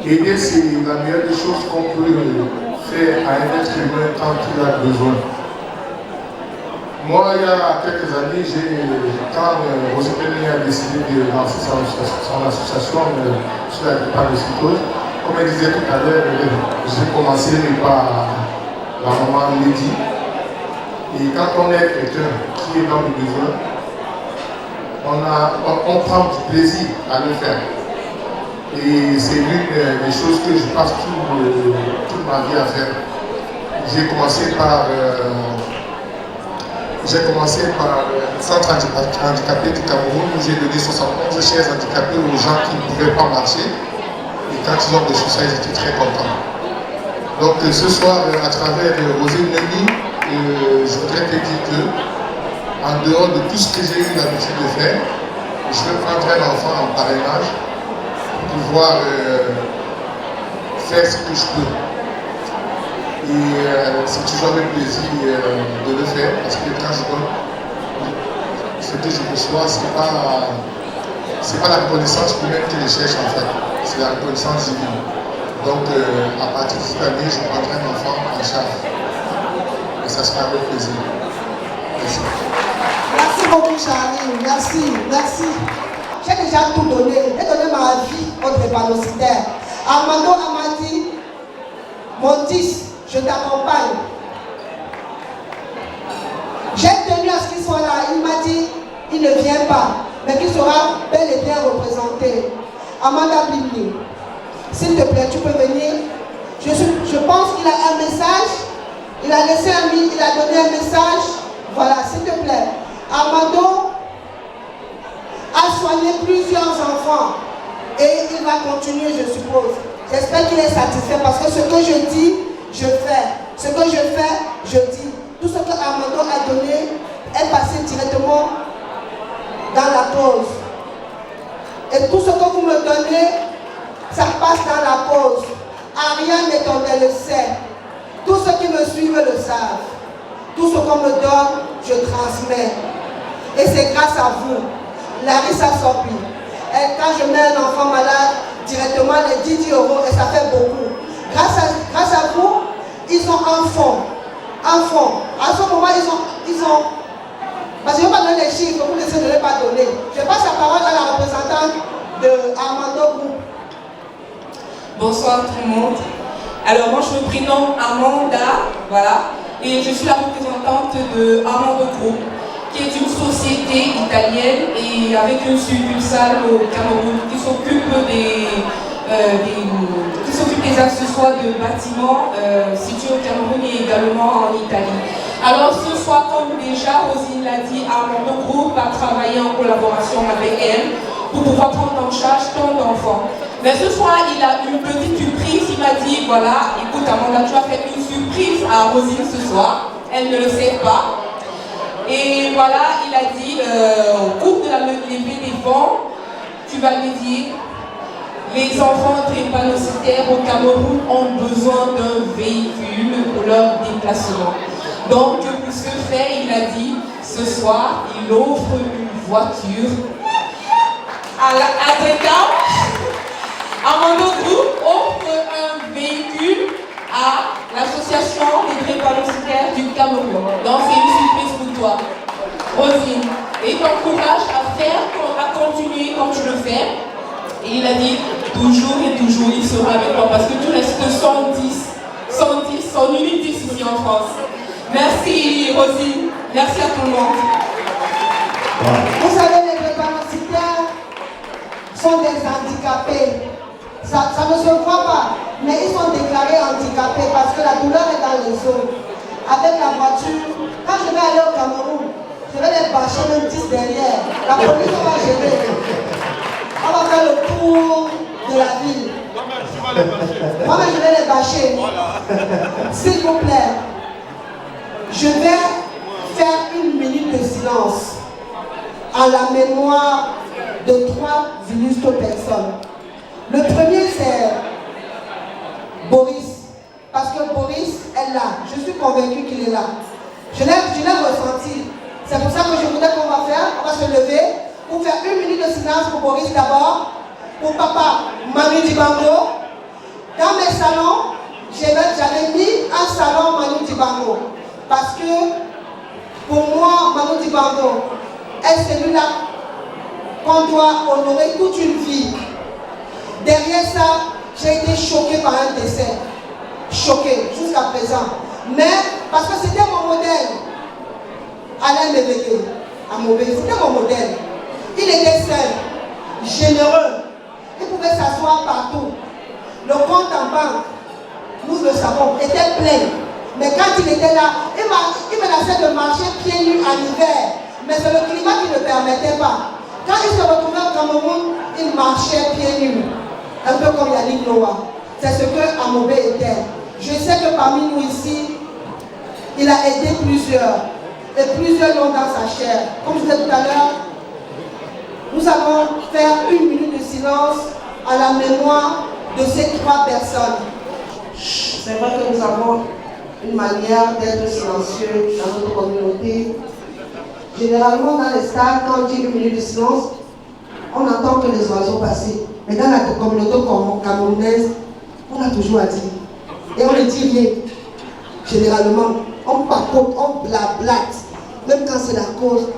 aider, c'est la meilleure des choses qu'on peut faire à un être humain quand il a besoin. Moi, il y a quelques années, quand Rosie Penny a décidé de lancer son association sur la drépanocytose, comme elle disait tout à l'heure, j'ai commencé par la maman Lady. Et quand on est quelqu'un qui est dans le besoin, on prend du plaisir à le faire. Et c'est l'une des choses que je passe toute ma vie à faire. J'ai commencé par le centre handicapé du Cameroun où j'ai donné 71 chaises handicapées aux gens qui ne pouvaient pas marcher. Et quand ils ont reçu ça, ils étaient très contents. Donc ce soir, à travers Rosine Nemi, je voudrais te dire que, en dehors de tout ce que j'ai eu l'habitude de faire, je vais prendre un enfant en parrainage pour pouvoir faire ce que je peux. Et c'est toujours avec plaisir de le faire, parce que quand je donne, ce que je reçois, c'est pas la reconnaissance humaine que je cherche en fait, c'est la reconnaissance divine. Donc à partir de cette année, je prendrai un enfant en charge. Et ça sera avec plaisir. Merci. Merci beaucoup Charlie, merci, merci. J'ai déjà tout donné, j'ai donné ma vie au drépanocytaire. Armando m'a dit, mon 10, je t'accompagne. J'ai tenu à ce qu'il soit là, il m'a dit, il ne vient pas, mais qu'il sera bel et bien représenté. Amanda Bimni, s'il te plaît, tu peux venir. Je pense qu'il a un message Il a laissé il a donné un message. Voilà, s'il te plaît. Armando a soigné plusieurs enfants et il va continuer, je suppose. J'espère qu'il est satisfait parce que ce que je dis, je fais. Ce que je fais, je dis. Tout ce que Armando a donné est passé directement dans la cause. Et tout ce que vous me donnez, ça passe dans la cause. Ariane et le sait. Tous ceux qui me suivent le savent. Tout ce qu'on me donne, je transmets. Et c'est grâce à vous. Larissa Sopi. Et quand je mets un enfant malade, directement les 10 euros, et ça fait beaucoup. Grâce à vous, ils ont un fonds. Un fonds. À ce moment, ils ont parce que je ne vais pas donner les chiffres, vous laissez de ne pas donner. Je passe la parole à la représentante de Armando Group. Bonsoir tout le monde. Alors moi je me prénomme Amanda, voilà, et je suis la représentante de Armando Group, qui est une société italienne et avec une succursale au Cameroun qui s'occupe des accessoires de bâtiments situés au Cameroun et également en Italie. Alors ce soir, comme déjà Rosine l'a dit, Armando Group a travaillé en collaboration avec elle pour pouvoir prendre en charge tant d'enfants. Mais ce soir, il a une petite surprise. Il m'a dit, voilà, écoute Amanda, tu as fait une surprise à Rosine ce soir. Elle ne le sait pas. Et voilà, il a dit, au cours de la levée des fonds, tu vas lui dire, les enfants drépanocytaires au Cameroun ont besoin d'un véhicule pour leur déplacement. Donc, pour ce faire, il a dit, ce soir, il offre une voiture à Dreka. Armando Group offre un véhicule à l'association des drépanocytaires du Cameroun. Donc c'est une surprise pour toi, Rosine. Et il t'encourage à continuer comme tu le fais. Et il a dit, toujours et toujours, il sera avec toi parce que tu restes 110 unités ici en France. Merci Rosine, merci à tout le monde. Vous savez, les drépanocytaires sont des handicapés. Ça ne se voit pas, mais ils sont déclarés handicapés parce que la douleur est dans les os. Avec la voiture, quand je vais aller au Cameroun, je vais les bâcher même 10 derrière. La police va gérer. On va faire le tour de la ville. Moi-même, je vais les bâcher. S'il vous plaît, je vais faire une minute de silence en la mémoire de 3 illustres personnes. Le premier, c'est Boris. Parce que Boris est là. Je suis convaincue qu'il est là. Je l'ai ressenti. C'est pour ça que je voudrais qu'on va faire. On va se lever pour faire une minute de silence pour Boris d'abord. Pour papa Manu Dibango. Dans mes salons, j'avais mis un salon Manu Dibango. Parce que pour moi, Manu Dibango est celui-là qu'on doit honorer toute une vie. Derrière ça, j'ai été choquée par un décès. Choquée jusqu'à présent. Mais parce que c'était mon modèle. Alain Mévégué, à Mauvais, c'était mon modèle. Il était simple, généreux. Il pouvait s'asseoir partout. Le compte en banque, nous le savons, était plein. Mais quand il était là, il menaçait de marcher pieds nus en hiver. Mais c'est le climat qui ne permettait pas. Quand il se retrouvait au Cameroun, il marchait pieds nus. Un peu comme Yannick Noah. C'est ce que Amobé était. Je sais que parmi nous ici, il a aidé plusieurs. Et plusieurs l'ont dans sa chair. Comme je disais tout à l'heure, nous allons faire une minute de silence à la mémoire de ces 3 personnes. C'est vrai que nous avons une manière d'être silencieux dans notre communauté. Généralement, dans les stades, quand on dit une minute de silence, on n'entend que les oiseaux passer. Mais dans la communauté camerounaise, on a toujours à dire. Et on ne dit rien. Généralement, on papote, on blablate. Même quand c'est la cause.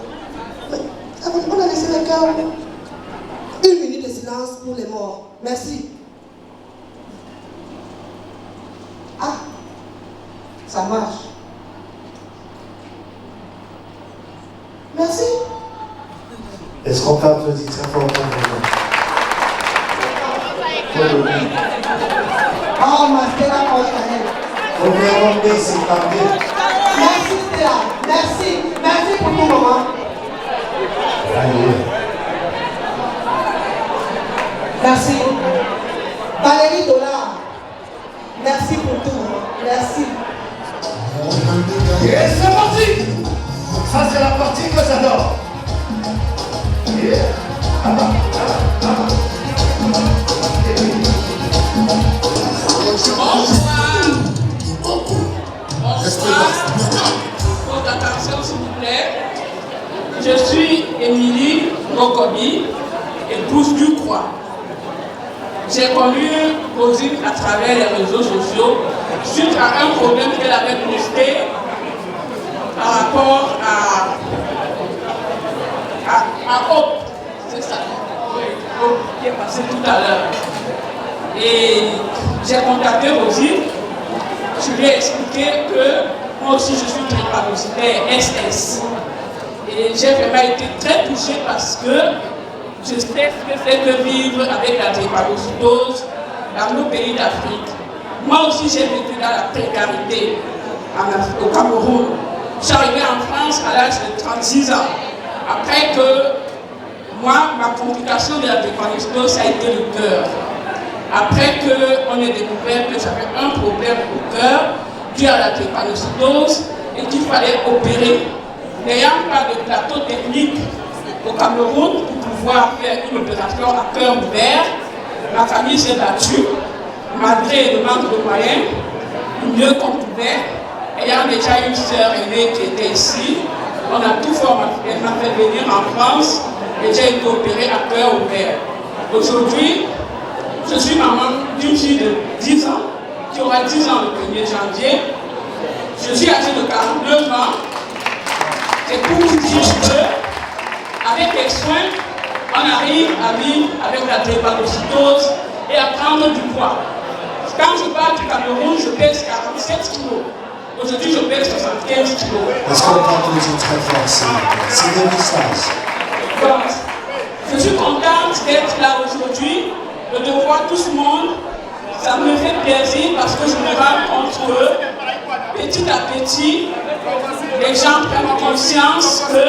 On a laissé le cœur. Une minute de silence pour les morts. Merci. Ah, ça marche. Merci. Est-ce qu'on peut applaudir très fort pour vous? Oh, ma Stella Mochael. Overonde Sekande. Merci Stella, merci. Merci pour ton moment. Merci. Valérie Dollard, merci pour tout. Merci. Et c'est parti. Ça c'est la partie que j'adore. Votre attention s'il vous plaît. Je suis Émilie Mokobi, épouse du Croix. J'ai connu Rosine à travers les réseaux sociaux suite à un problème qu'elle avait posté par rapport à Hope. C'est ça. Hope qui est passé tout à l'heure. Et j'ai contacté Rosine. Je lui ai expliqué que moi aussi je suis drépanocytaire SS. Et j'ai vraiment été très touchée parce que je sais ce que c'est que vivre avec la drépanocytose dans nos pays d'Afrique. Moi aussi j'ai vécu dans la précarité au Cameroun. Je suis arrivée en France à l'âge de 36 ans. Après que moi, ma complication de la drépanocytose, ça a été le cœur. Après qu'on ait découvert que j'avais un problème au cœur dû à la drépanocytose et qu'il fallait opérer. N'ayant pas de plateau technique au Cameroun pour pouvoir faire une opération à cœur ouvert, ma famille s'est battue, malgré le manque de moyens, du mieux qu'on pouvait. Ayant déjà une sœur aînée qui était ici, on a tout fait, elle m'a fait venir en France et j'ai été opérée à cœur ouvert. Aujourd'hui, je suis maman d'une fille de 10 ans, qui aura 10 ans le 1er janvier. Je suis âgée de 49 ans. C'est pour vous dire qu'avec les soins, on arrive à vivre avec la drépanocytose et à prendre du poids. Quand je pars du Cameroun, je pèse 47 kilos. Aujourd'hui, je pèse 75 kilos. Est-ce qu'on peut applaudir très fort? C'est des messages. Donc, je suis contente d'être là aujourd'hui, de voir tout ce monde. Ça me fait plaisir parce que je me rends compte que petit à petit, les gens prennent conscience que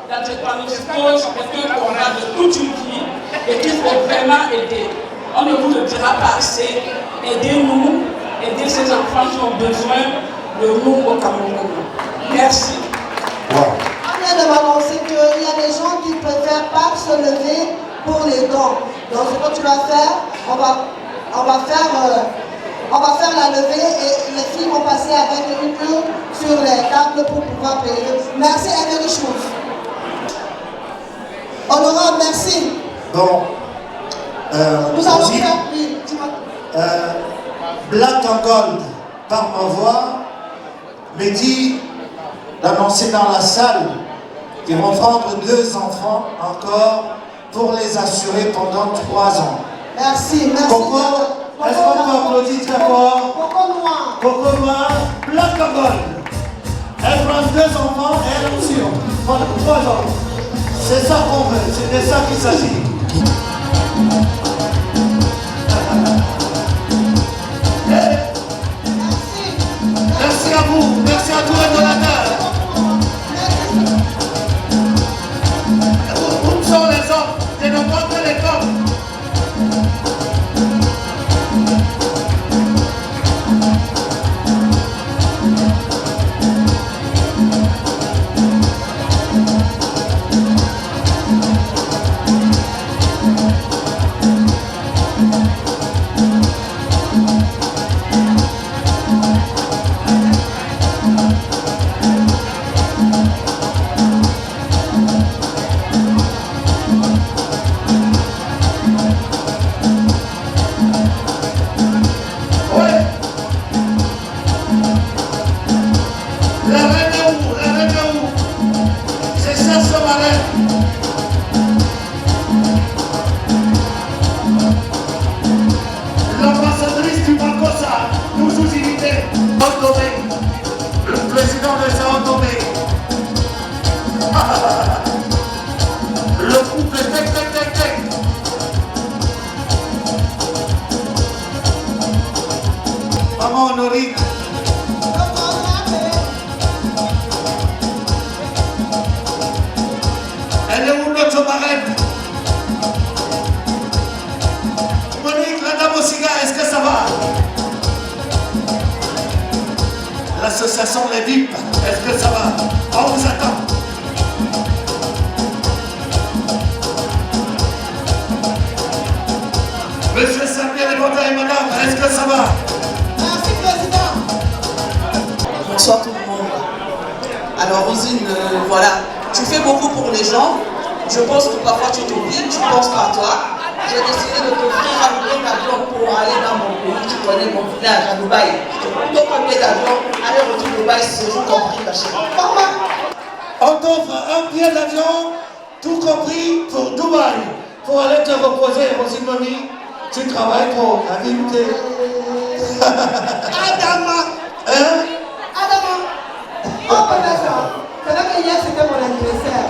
la drépanocytose est un combat de toute une vie et qu'il faut vraiment aider. On ne vous le dira pas assez. Aidez-nous, aidez ces enfants qui ont besoin de nous au Cameroun. Merci. On vient de m'annoncer qu'il y a des gens qui préfèrent pas se lever pour les dons. Donc ce que tu vas faire, on va faire la levée et les filles vont passer avec une urne sur les tables pour pouvoir payer. Merci Emery Chouf. Honorable, merci. Bon. Nous allons faire, oui, Black and Gold, par ma voix, me dit d'annoncer dans la salle qu'ils vont prendre 2 enfants encore pour les assurer pendant 3 ans. Merci, merci. Coco, est-ce qu'on peut applaudir très fort? Coco Noir. Coco Noir, Black and Gold. Elle prend 2 enfants et elle aussi pendant 3 ans. C'est ça qu'on veut, c'est de ça qu'il s'agit. Merci à vous, merci à tous les donateurs. Où sont les hommes? Je ne vois que les femmes. L'ambassadrice du Makossa, nous invitée, le président de Sao Tomé, le couple Tec. Maman Honorine, l'association Les VIP. Est-ce que ça va? On vous attend. Monsieur Samir et madame, est-ce que ça va? Merci, Président. Bonsoir tout le monde. Alors Rosine, voilà, tu fais beaucoup pour les gens. Je pense que parfois tu t'oublies, tu penses pas à toi. J'ai décidé de t'offrir un billet d'avion pour aller dans mon pays. Tu connais mon village à Dubaï. Je t'offre un billet d'avion, aller-retour Dubaï, séjour compris, ma chérie. On t'offre un billet d'avion, tout compris pour Dubaï, pour aller te reposer, Rosine Mami. Tu travailles pour la vérité. Adama. Hein? Adama. Oh, professeur. C'est vrai que hier c'était mon anniversaire.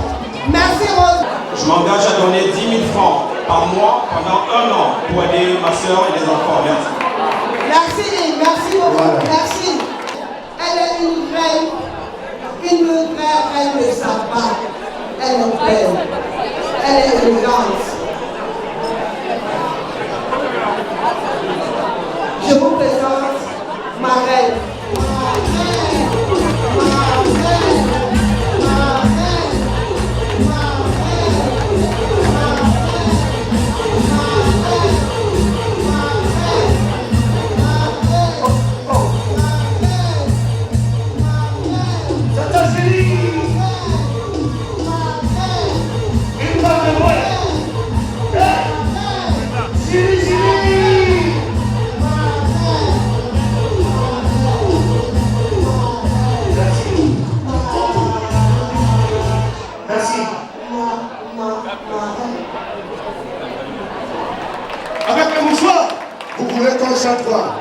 Merci, Rose. Je m'engage à donner 10 000 francs par mois pendant 1 an pour aider ma soeur et les enfants. Merci. Merci beaucoup. Voilà. Merci. Elle est une vraie reine de sabbat. Elle est belle. Elle est élégante. Je vous présente ma reine. Avec le mouchoir, Vous voulez qu'on chante quoi?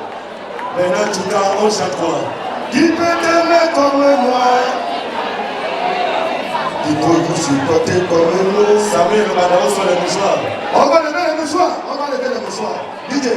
Maintenant, en tout cas, on chante quoi? Qui peut t'aimer comme moi? Qui peut vous supporter comme nous? Samir, le bandeau sur les mouchoirs. On va lever les mouchoirs. On va lever les mouchoirs. DJ.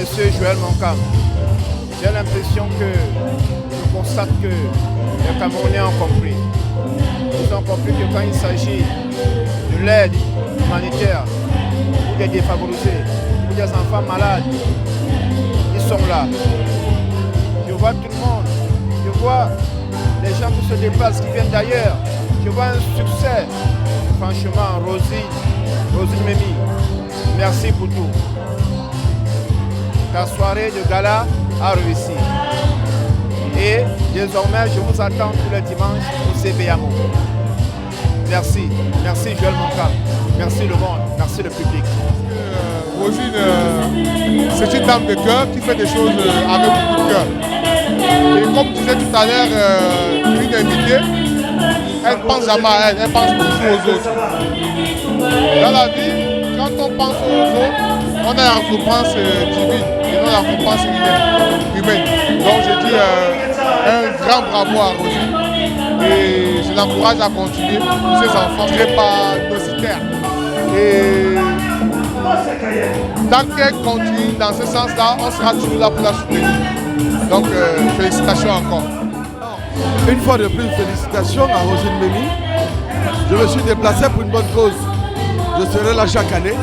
Monsieur Joël Moncam. J'ai l'impression que je constate que les Camerounais ont compris. Ils ont compris que quand il s'agit de l'aide humanitaire pour des défavorisés, pour des enfants malades, ils sont là. Je vois tout le monde, je vois les gens qui se déplacent, qui viennent d'ailleurs. Je vois un succès. Franchement, Rosine Memi, merci pour tout. Ta soirée de gala a réussi. Et désormais, je vous attends tous les dimanches au CBAMO. Merci. Merci Joël Moncam. Merci le monde. Merci le public. Rosine, c'est une dame de cœur qui fait des choses avec beaucoup de cœur. Et comme disait tout à l'heure une invitée, elle pense jamais à elle, elle pense toujours aux autres. Dans la vie, quand on pense aux autres, on a la récompense divine et non la récompense humaine. Donc je dis un grand bravo à Rosine. Et je l'encourage à continuer pour ses enfants drépanocytaires. Et tant qu'elle continue dans ce sens-là, on sera toujours là pour la soutenir. Donc, félicitations encore. Une fois de plus, félicitations à Rosine Mémy. Je me suis déplacé pour une bonne cause. Je serai là chaque année.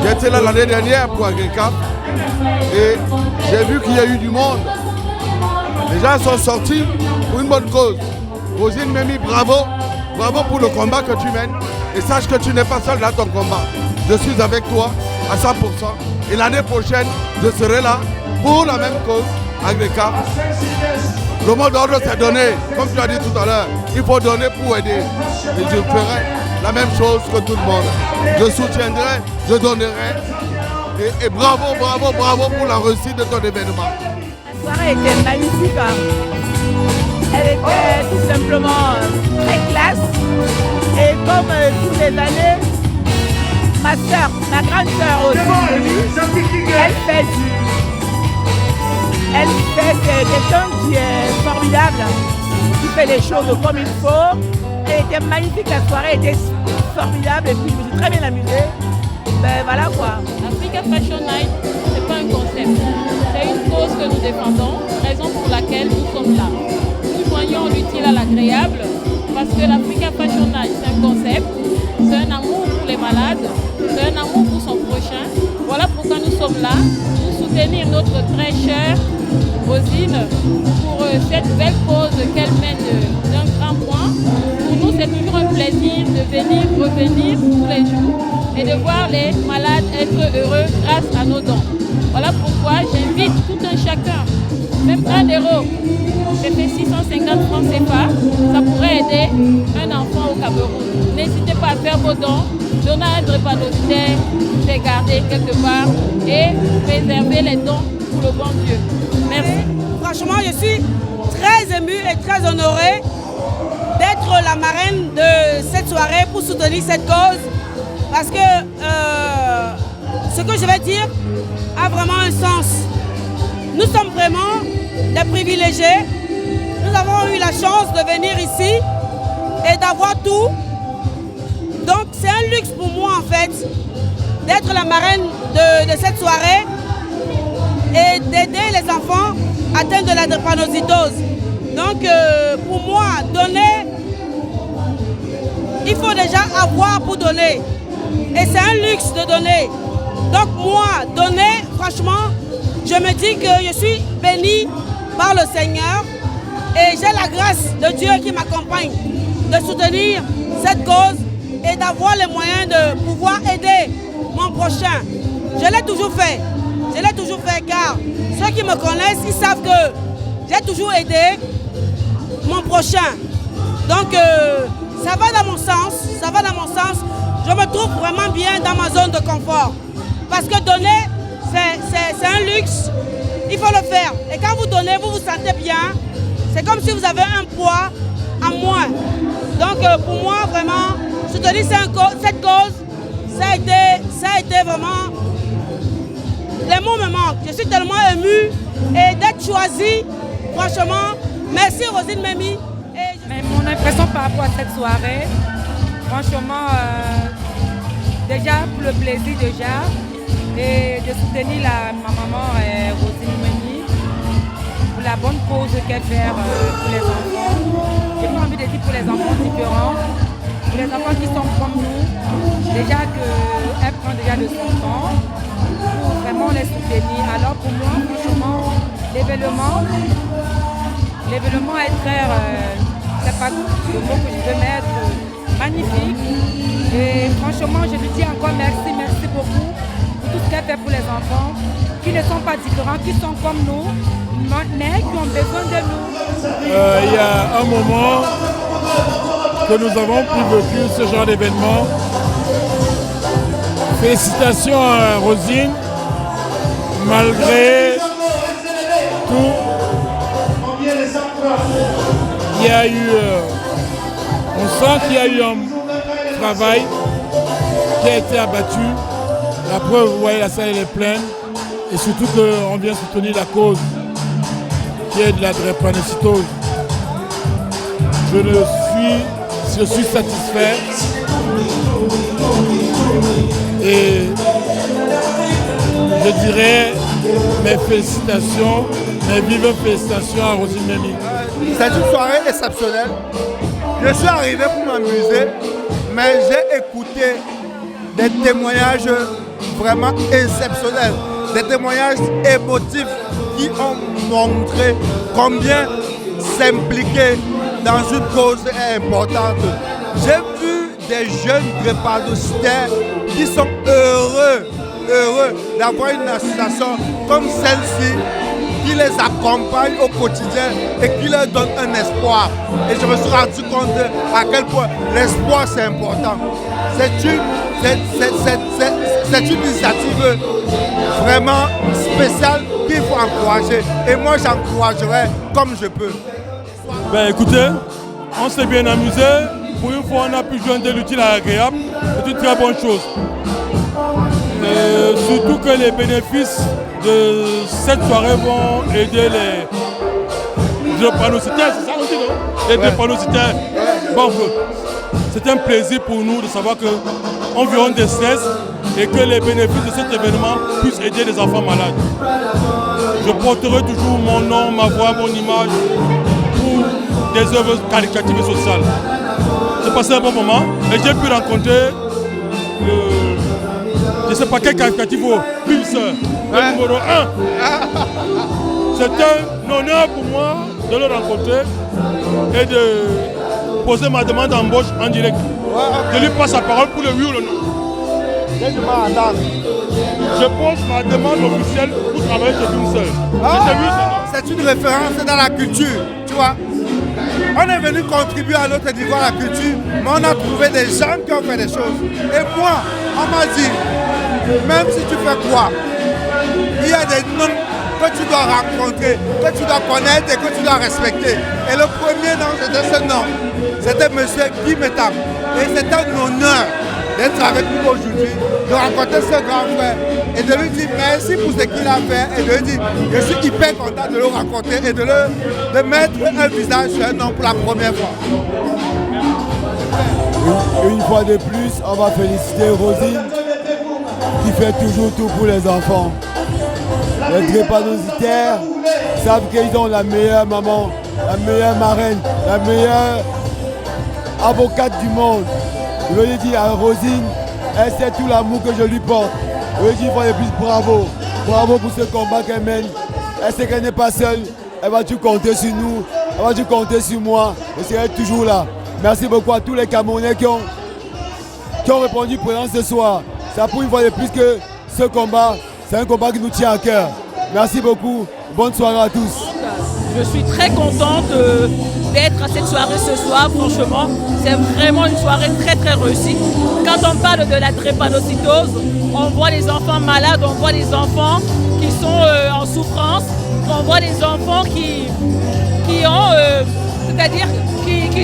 J'ai été là l'année dernière pour Agrica. Et j'ai vu qu'il y a eu du monde. Les gens sont sortis pour une bonne cause. Rosine Mémy, bravo. Bravo pour le combat que tu mènes. Et sache que tu n'es pas seul dans ton combat. Je suis avec toi à 100%. Et l'année prochaine, je serai là pour la même cause, Agrica. Le mot d'ordre s'est donné, comme tu as dit tout à l'heure. Il faut donner pour aider. Et je ferai la même chose que tout le monde. Je soutiendrai, je donnerai. Et bravo, bravo, bravo pour la réussite de ton événement. La soirée était magnifique. Elle était tout simplement très classe. Et comme toutes les années, ma soeur, ma grande soeur aussi, c'est quelqu'un qui est formidable, qui fait les choses comme il faut. Elle était magnifique, la soirée était formidable et puis je me suis très bien amusée. Ben voilà quoi. Africa Fashion Night, ce n'est pas un concept, c'est une cause que nous défendons, raison pour laquelle nous sommes là. Nous joignons l'utile à l'agréable parce que l'Africa Fashion Night, c'est un concept, c'est un amour pour les malades, c'est un amour pour son prochain. Voilà pourquoi nous sommes là, pour soutenir notre très chère Rosine pour cette belle cause qu'elle mène d'un grand point. Pour nous, c'est toujours un plaisir de venir, revenir tous les jours et de voir les malades être heureux grâce à nos dons. Voilà pourquoi j'invite tout un chacun, même 1 euro, j'ai fait 650 francs CFA, ça pourrait aider un enfant au Cameroun. N'hésitez pas à faire vos dons, donner un drépanocytaire, les garder quelque part et préserver les dons pour le bon Dieu. Merci. Franchement, je suis très émue et très honorée d'être la marraine de cette soirée pour soutenir cette cause. Parce que ce que je vais dire a vraiment un sens. Nous sommes vraiment des privilégiés. Nous avons eu la chance de venir ici et d'avoir tout. Donc c'est un luxe pour moi en fait d'être la marraine de cette soirée et d'aider les enfants atteints de la drépanocytose. Donc pour moi, donner, il faut déjà avoir pour donner. Et c'est un luxe de donner. Donc moi, donner, franchement, je me dis que je suis bénie par le Seigneur et j'ai la grâce de Dieu qui m'accompagne de soutenir cette cause et d'avoir les moyens de pouvoir aider mon prochain. Je l'ai toujours fait. Je l'ai toujours fait car ceux qui me connaissent, ils savent que j'ai toujours aidé mon prochain. Donc ça va dans mon sens, ça va dans mon sens. Je me trouve vraiment bien dans ma zone de confort. Parce que donner, c'est un luxe, il faut le faire. Et quand vous donnez, vous vous sentez bien. C'est comme si vous avez un poids en moins. Donc pour moi, vraiment, soutenir cette cause, ça a été vraiment... Les mots me manquent. Je suis tellement émue et d'être choisie, franchement, merci Rosine Mémy. Mais mon impression par rapport à cette soirée, franchement, déjà pour le plaisir déjà, et de soutenir ma maman Rosine Mémy pour la bonne cause qu'elle fait pour les enfants. J'ai pas envie de dire pour les enfants différents, pour les enfants qui sont comme nous, déjà qu'elle prend déjà de son temps pour vraiment les soutenir. Alors pour moi, franchement, l'événement est très, c'est pas le mot que je veux mettre, magnifique. Et franchement, je lui dis encore merci beaucoup pour tout ce qu'elle fait pour les enfants, qui ne sont pas différents, qui sont comme nous, mais qui ont besoin de nous. Il y a un moment que nous avons pu vécu ce genre d'événement. Félicitations à Rosine, malgré tout, il y a eu, on sent qu'il y a eu un travail qui a été abattu. La preuve, vous voyez, la salle elle est pleine, et surtout qu'on vient soutenir la cause qui est de la drépanocytose. Je ne je suis satisfait. Et je dirais mes félicitations, mes vives félicitations à Rosine Memmi. C'est une soirée exceptionnelle. Je suis arrivé pour m'amuser, mais j'ai écouté des témoignages vraiment exceptionnels, des témoignages émotifs qui ont montré combien s'impliquer dans une cause est importante. J'ai vu des jeunes drépanocytaires qui sont heureux d'avoir une association comme celle-ci qui les accompagne au quotidien et qui leur donne un espoir. Et je me suis rendu compte à quel point l'espoir c'est important. C'est une initiative vraiment spéciale qu'il faut encourager. Et moi j'encouragerai comme je peux. Ben écoutez, on s'est bien amusé. Pour une fois, on a pu joindre l'utile à l'agréable. C'est une très bonne chose. Surtout que les bénéfices de cette soirée vont aider les drépanocytaires, c'est ça aussi, non? Les drépanocytaires. Bon, c'est un plaisir pour nous de savoir qu'on vit en détresse et que les bénéfices de cet événement puissent aider les enfants malades. Je porterai toujours mon nom, ma voix, mon image pour des œuvres caritatives et sociales. J'ai passé un bon moment et j'ai pu rencontrer je ne sais pas quel qualificatif vaut, une sœur, le numéro 1. C'est un honneur pour moi de le rencontrer et de poser ma demande d'embauche en direct. Je lui passe la parole pour le oui ou le non. Je pose ma demande officielle pour travailler chez une sœur. C'est une référence dans la culture, tu vois. On est venu contribuer à notre niveau à la culture, mais on a trouvé des gens qui ont fait des choses. Et moi, on m'a dit, même si tu fais quoi, il y a des noms que tu dois rencontrer, que tu dois connaître et que tu dois respecter. Et le premier nom, c'était ce nom. C'était M. Guy Métam. Et c'est un honneur d'être avec nous aujourd'hui, de rencontrer ce grand frère et de lui dire merci pour ce qu'il a fait et de lui dire je suis hyper content de le rencontrer et de mettre un visage sur un homme pour la première fois. Une fois de plus, on va féliciter Rosine qui fait toujours tout pour les enfants. Les drépanocytaires savent qu'ils ont la meilleure maman, la meilleure marraine, la meilleure avocate du monde. Je veux lui dire à Rosine, elle sait tout l'amour que je lui porte. Je veux lui dire une fois de plus bravo. Bravo pour ce combat qu'elle mène. Elle sait qu'elle n'est pas seule. Elle va toujours compter sur nous. Elle va toujours compter sur moi. Je serai toujours là. Merci beaucoup à tous les Camerounais qui ont répondu présent ce soir. Ça prouve une fois de plus que ce combat, c'est un combat qui nous tient à cœur. Merci beaucoup. Bonne soirée à tous. Je suis très contente d'être à cette soirée ce soir, franchement. C'est vraiment une soirée très très réussie. Quand on parle de la drépanocytose, on voit les enfants malades, on voit les enfants qui sont en souffrance, on voit les enfants qui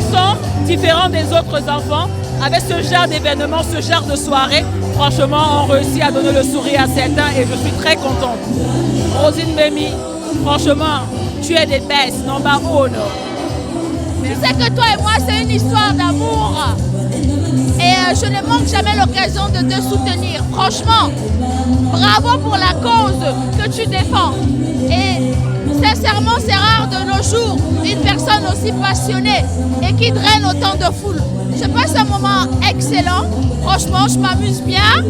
sont différents des autres enfants. Avec ce genre d'événement, ce genre de soirée, franchement, on réussit à donner le sourire à certains et je suis très contente. Rosine Memmi, franchement, tu es des bestes, non pas une. Tu sais que toi et moi, c'est une histoire d'amour. Et je ne manque jamais l'occasion de te soutenir. Franchement, bravo pour la cause que tu défends. Et sincèrement, c'est rare de nos jours une personne aussi passionnée et qui draine autant de foule. Je passe un moment excellent. Franchement, je m'amuse bien.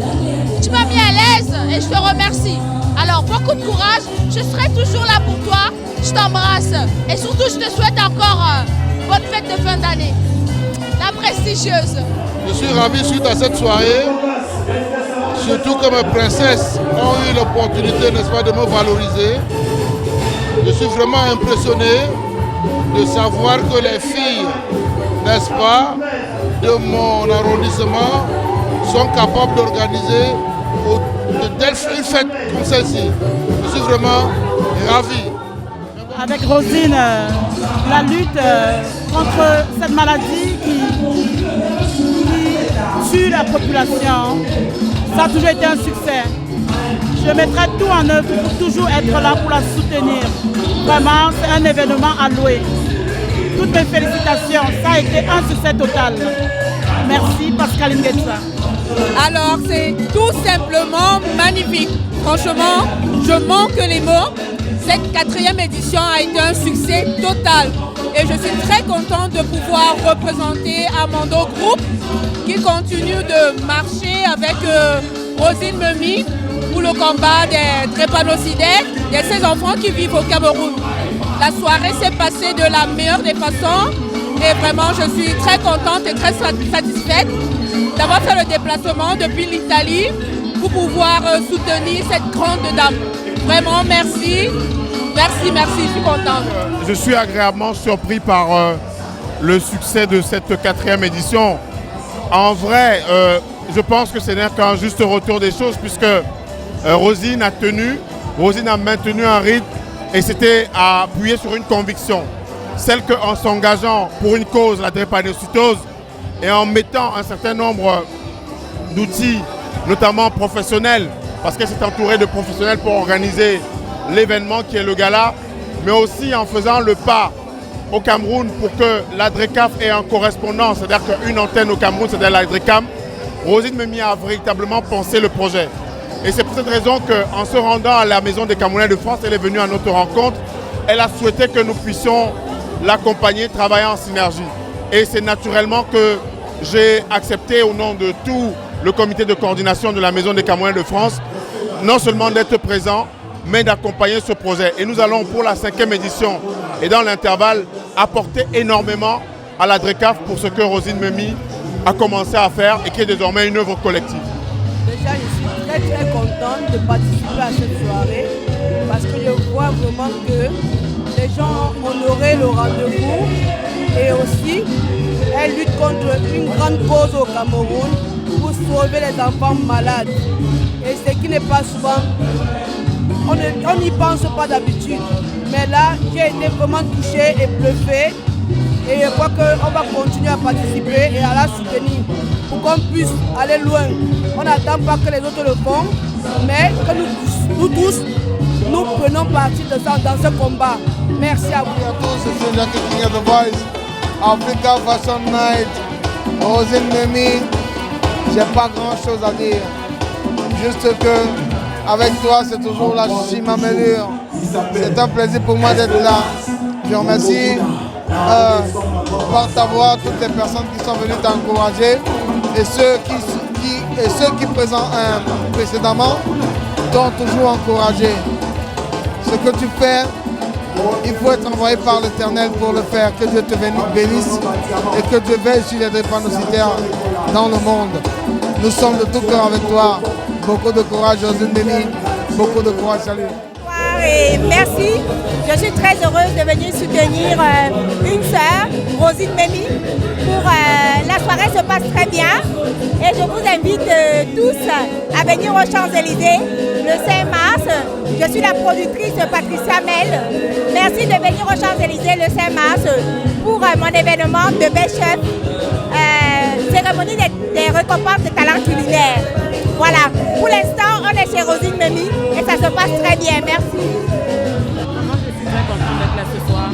Tu m'as mis à l'aise et je te remercie. Alors, beaucoup de courage. Je serai toujours là pour toi. Je t'embrasse. Et surtout, je te souhaite encore bonne fête de fin d'année. La prestigieuse. Je suis ravi suite à cette soirée. Surtout que mes princesses ont eu l'opportunité, n'est-ce pas, de me valoriser. Je suis vraiment impressionné de savoir que les filles, n'est-ce pas, de mon arrondissement sont capables d'organiser de telles fêtes comme celle-ci. Je suis vraiment ravi. Avec Rosine, la lutte contre cette maladie qui tue la population, ça a toujours été un succès. Je mettrai tout en œuvre pour toujours être là pour la soutenir. Vraiment, c'est un événement à louer. Toutes mes félicitations, ça a a été un succès total. Merci Pascaline Nguetsa. Alors c'est tout simplement magnifique. Franchement, je manque les mots. Cette 4e édition a été un succès total. Et je suis très contente de pouvoir représenter Amando Group qui continue de marcher avec Rosine Memi pour le combat des drépanocytaires et ces enfants qui vivent au Cameroun. La soirée s'est passée de la meilleure des façons et vraiment je suis très contente et très satisfaite d'avoir fait le déplacement depuis l'Italie pour pouvoir soutenir cette grande dame. Vraiment merci, merci, je suis contente. Je suis agréablement surpris par le succès de cette 4e édition. En vrai, je pense que ce n'est qu'un juste retour des choses puisque Rosine a maintenu un rythme et c'était appuyé sur une conviction. Celle qu'en s'engageant pour une cause, la drépanocytose, et en mettant un certain nombre d'outils, notamment professionnels, parce qu'elle s'est entourée de professionnels pour organiser l'événement qui est le gala, mais aussi en faisant le pas au Cameroun pour que la DRECAF ait un correspondant, c'est-à-dire qu'une antenne au Cameroun, c'est-à-dire la DRECAM. Rosine Memi a véritablement pensé le projet. Et c'est pour cette raison qu'en se rendant à la Maison des Camerounais de France, elle est venue à notre rencontre. Elle a souhaité que nous puissions l'accompagner, travailler en synergie. Et c'est naturellement que j'ai accepté au nom de tout le comité de coordination de la Maison des Camerounais de France, non seulement d'être présent, mais d'accompagner ce projet. Et nous allons pour la 5e édition et dans l'intervalle apporter énormément à la DRECAF pour ce que Rosine Memi a commencé à faire et qui est désormais une œuvre collective. Déjà, je suis très contente de participer à cette soirée parce que je vois vraiment que les gens honoraient le rendez-vous et aussi elles luttent contre une grande cause au Cameroun pour sauver les enfants malades. Et ce qui n'est pas souvent, on n'y pense pas d'habitude. Mais là, j'ai été vraiment touchée et bluffée. Et je crois qu'on va continuer à participer et à la soutenir pour qu'on puisse aller loin. On n'attend pas que les autres le font, mais que nous tous, nous prenons partie de ça dans ce combat. Merci à vous. Bonjour à tous, je suis Jacques King of the Voice, Africa Fashion Night, Rosine Memi. J'ai pas grand chose à dire. Juste que avec toi, c'est toujours la chimamélure. C'est un plaisir pour moi d'être là. Je remercie par ta voix toutes les personnes qui sont venues t'encourager et ceux qui précédemment t'ont toujours encouragé. Ce que tu fais, il faut être envoyé par l'Éternel pour le faire. Que Dieu te bénisse et que Dieu veille sur les drépanocytaires dans le monde. Nous sommes de tout cœur avec toi. Beaucoup de courage, Rosine Memi. Beaucoup de courage, salut. Et merci, je suis très heureuse de venir soutenir une sœur, Rosine Memi. La soirée se passe très bien et je vous invite tous à venir aux Champs-Élysées le 5 mars. Je suis la productrice Patricia Mel. Merci de venir aux Champs-Élysées le 5 mars pour mon événement de Best Chef, cérémonie des récompenses de talents culinaires. Voilà, pour l'instant, on est chez Rosine Memi et ça se passe très bien. Merci. Vraiment, je suis très contente d'être là ce soir.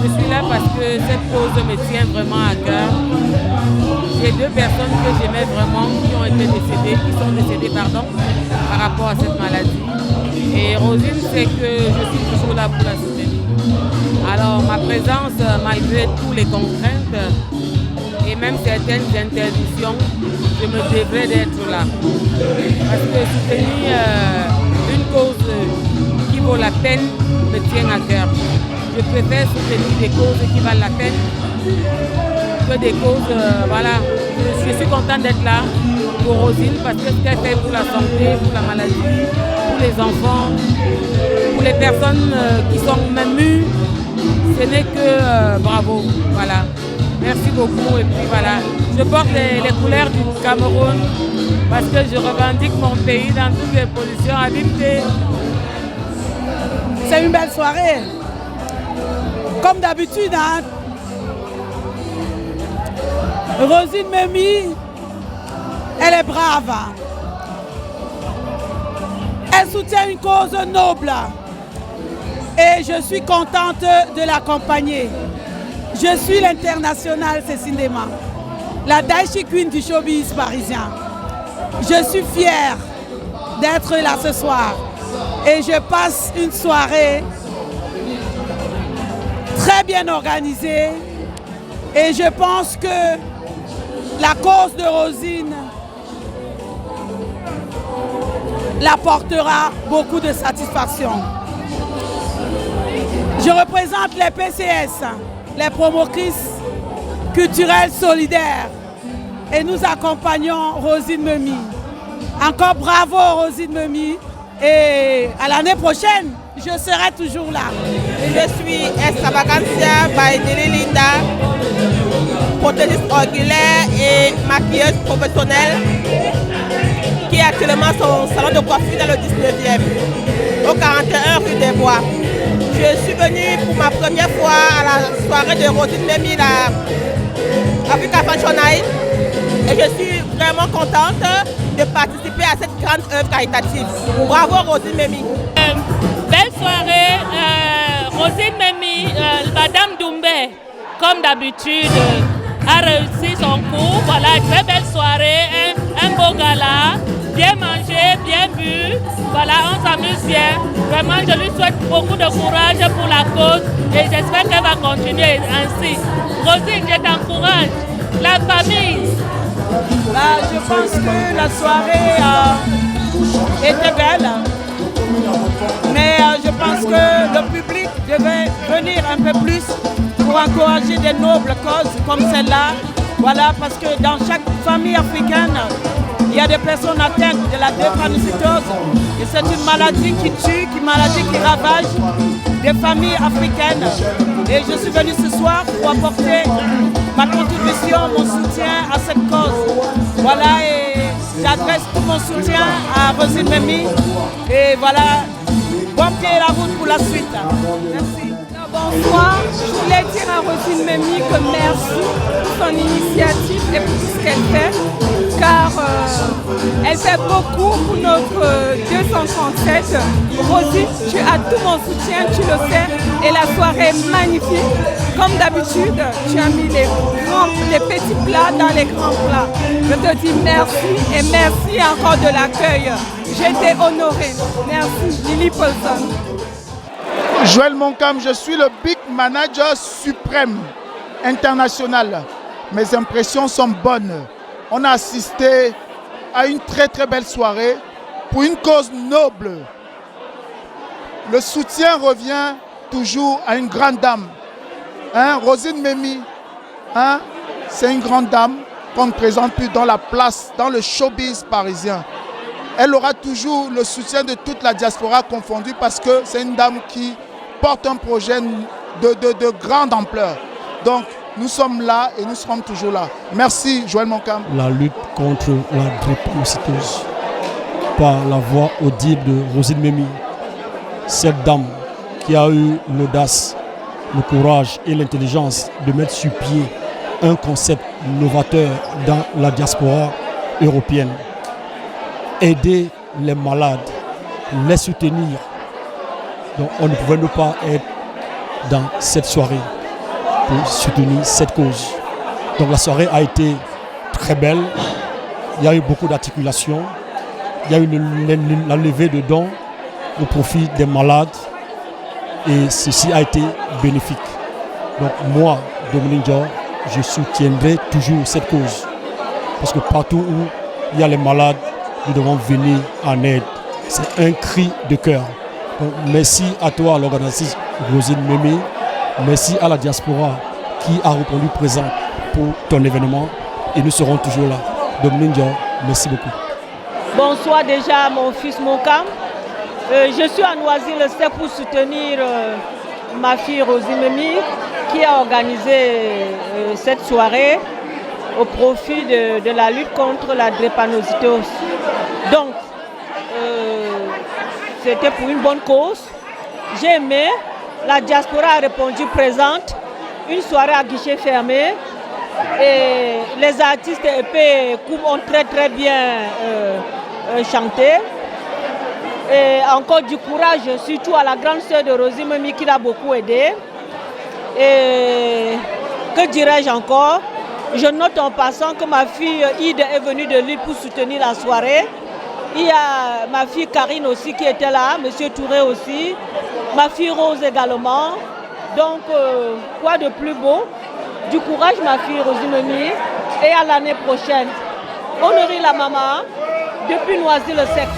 Je suis là parce que cette cause me tient vraiment à cœur. J'ai 2 personnes que j'aimais vraiment qui sont décédées par rapport à cette maladie. Et Rosine sait que je suis toujours là pour la soutenir. Alors ma présence, malgré toutes les contraintes, et même certaines interdictions, je me devrais d'être là. Parce que soutenir une cause qui vaut la peine me tient à cœur. Je préfère soutenir des causes qui valent la peine que des causes, voilà. Je suis contente d'être là pour Rosine parce que ce qu'elle fait pour la santé, pour la maladie, pour les enfants, pour les personnes qui sont même mues, ce n'est que bravo, voilà. Merci beaucoup et puis voilà, je porte les couleurs du Cameroun parce que je revendique mon pays dans toutes les positions habitées. C'est une belle soirée. Comme d'habitude, hein? Rosine Memi, elle est brave. Elle soutient une cause noble. Et je suis contente de l'accompagner. Je suis l'international Cécile Dema, la Daichi Queen du showbiz parisien. Je suis fière d'être là ce soir et je passe une soirée très bien organisée et je pense que la cause de Rosine l'apportera beaucoup de satisfaction. Je représente les PCS, les promotrices culturelles solidaires et nous accompagnons Rosine Memi. Encore bravo Rosine Memi et à l'année prochaine, je serai toujours là. Je suis Extravaganza by Linda, prothésiste oculaire et maquilleuse professionnelle qui a actuellement son salon de coiffure dans le 19e, au 41 rue des Bois. Je suis venue pour ma première fois à la soirée de Rosine Memi, la Africa Fashion Night, et je suis vraiment contente de participer à cette grande œuvre caritative. Bravo Rosine Memi. Belle soirée, Rosine Memi, Madame Doumbé, comme d'habitude, a réussi son coup. Voilà, une très belle soirée, un beau gala, bien mangé, bien bu. Voilà, on s'amuse bien. Vraiment, je lui souhaite beaucoup de courage pour la cause et j'espère qu'elle va continuer ainsi. Rosine, je t'encourage. La famille. Je pense que la soirée était belle, mais je pense que le public devait venir un peu plus pour encourager des nobles causes comme celle-là. Voilà, parce que dans chaque famille africaine, il y a des personnes atteintes de la drépanocytose et c'est une maladie qui tue, une maladie qui ravage des familles africaines. Et je suis venue ce soir pour apporter ma contribution, mon soutien à cette cause. Voilà, et j'adresse tout mon soutien à Rosine Memi. Et voilà, bon pied et la route pour la suite. Merci. Bonsoir, je voulais dire à Rosine Memi que merci pour son initiative et pour tout ce qu'elle fait, car elle fait beaucoup pour notre 237. Rosine, tu as tout mon soutien, tu le sais, et la soirée est magnifique. Comme d'habitude, tu as mis les petits plats dans les grands plats. Je te dis merci et merci encore de l'accueil. J'étais honorée. Merci, Lily Paulson. Joël Moncam, je suis le Big Manager suprême international. Mes impressions sont bonnes. On a assisté à une très très belle soirée pour une cause noble. Le soutien revient toujours à une grande dame. Rosine Memi, c'est une grande dame qu'on ne présente plus dans la place, dans le showbiz parisien. Elle aura toujours le soutien de toute la diaspora confondue parce que c'est une dame qui porte un projet de grande ampleur. Donc nous sommes là et nous serons toujours là. Merci Joël Moncam. La lutte contre la drépanocytose par la voix audible de Rosine Memi. Cette dame qui a eu l'audace, le courage et l'intelligence de mettre sur pied un concept novateur dans la diaspora européenne. Aider les malades, les soutenir. Donc on ne pouvait pas être dans cette soirée pour soutenir cette cause. Donc la soirée a été très belle. Il y a eu beaucoup d'articulations. Il y a eu la levée de dons au profit des malades. Et ceci a été bénéfique. Donc moi, Dominique Dior, je soutiendrai toujours cette cause. Parce que partout où il y a les malades, nous devons venir en aide. C'est un cri de cœur. Donc, merci à toi, l'organisatrice Rosine Memi. Merci à la diaspora qui a répondu présent pour ton événement. Et nous serons toujours là. Dominique Dior, merci beaucoup. Bonsoir déjà mon fils Moncam. Je suis à Noisy-le-Sec pour soutenir ma fille Rosine Memi qui a organisé cette soirée au profit de la lutte contre la drépanocytose. Donc, c'était pour une bonne cause. J'ai aimé. La diaspora a répondu présente. Une soirée à guichet fermé. Et les artistes épais ont très bien chanté. Et encore du courage, surtout à la grande sœur de Rosine Memi qui l'a beaucoup aidé. Et Que dirais-je encore? Je note en passant que ma fille Ide est venue de Lille pour soutenir la soirée. Il y a ma fille Karine aussi qui était là, Monsieur Touré aussi, ma fille Rose également. Donc, quoi de plus beau? Du courage, ma fille Rosimemi, et à l'année prochaine. Honorer la maman depuis Noisy-le-Sec.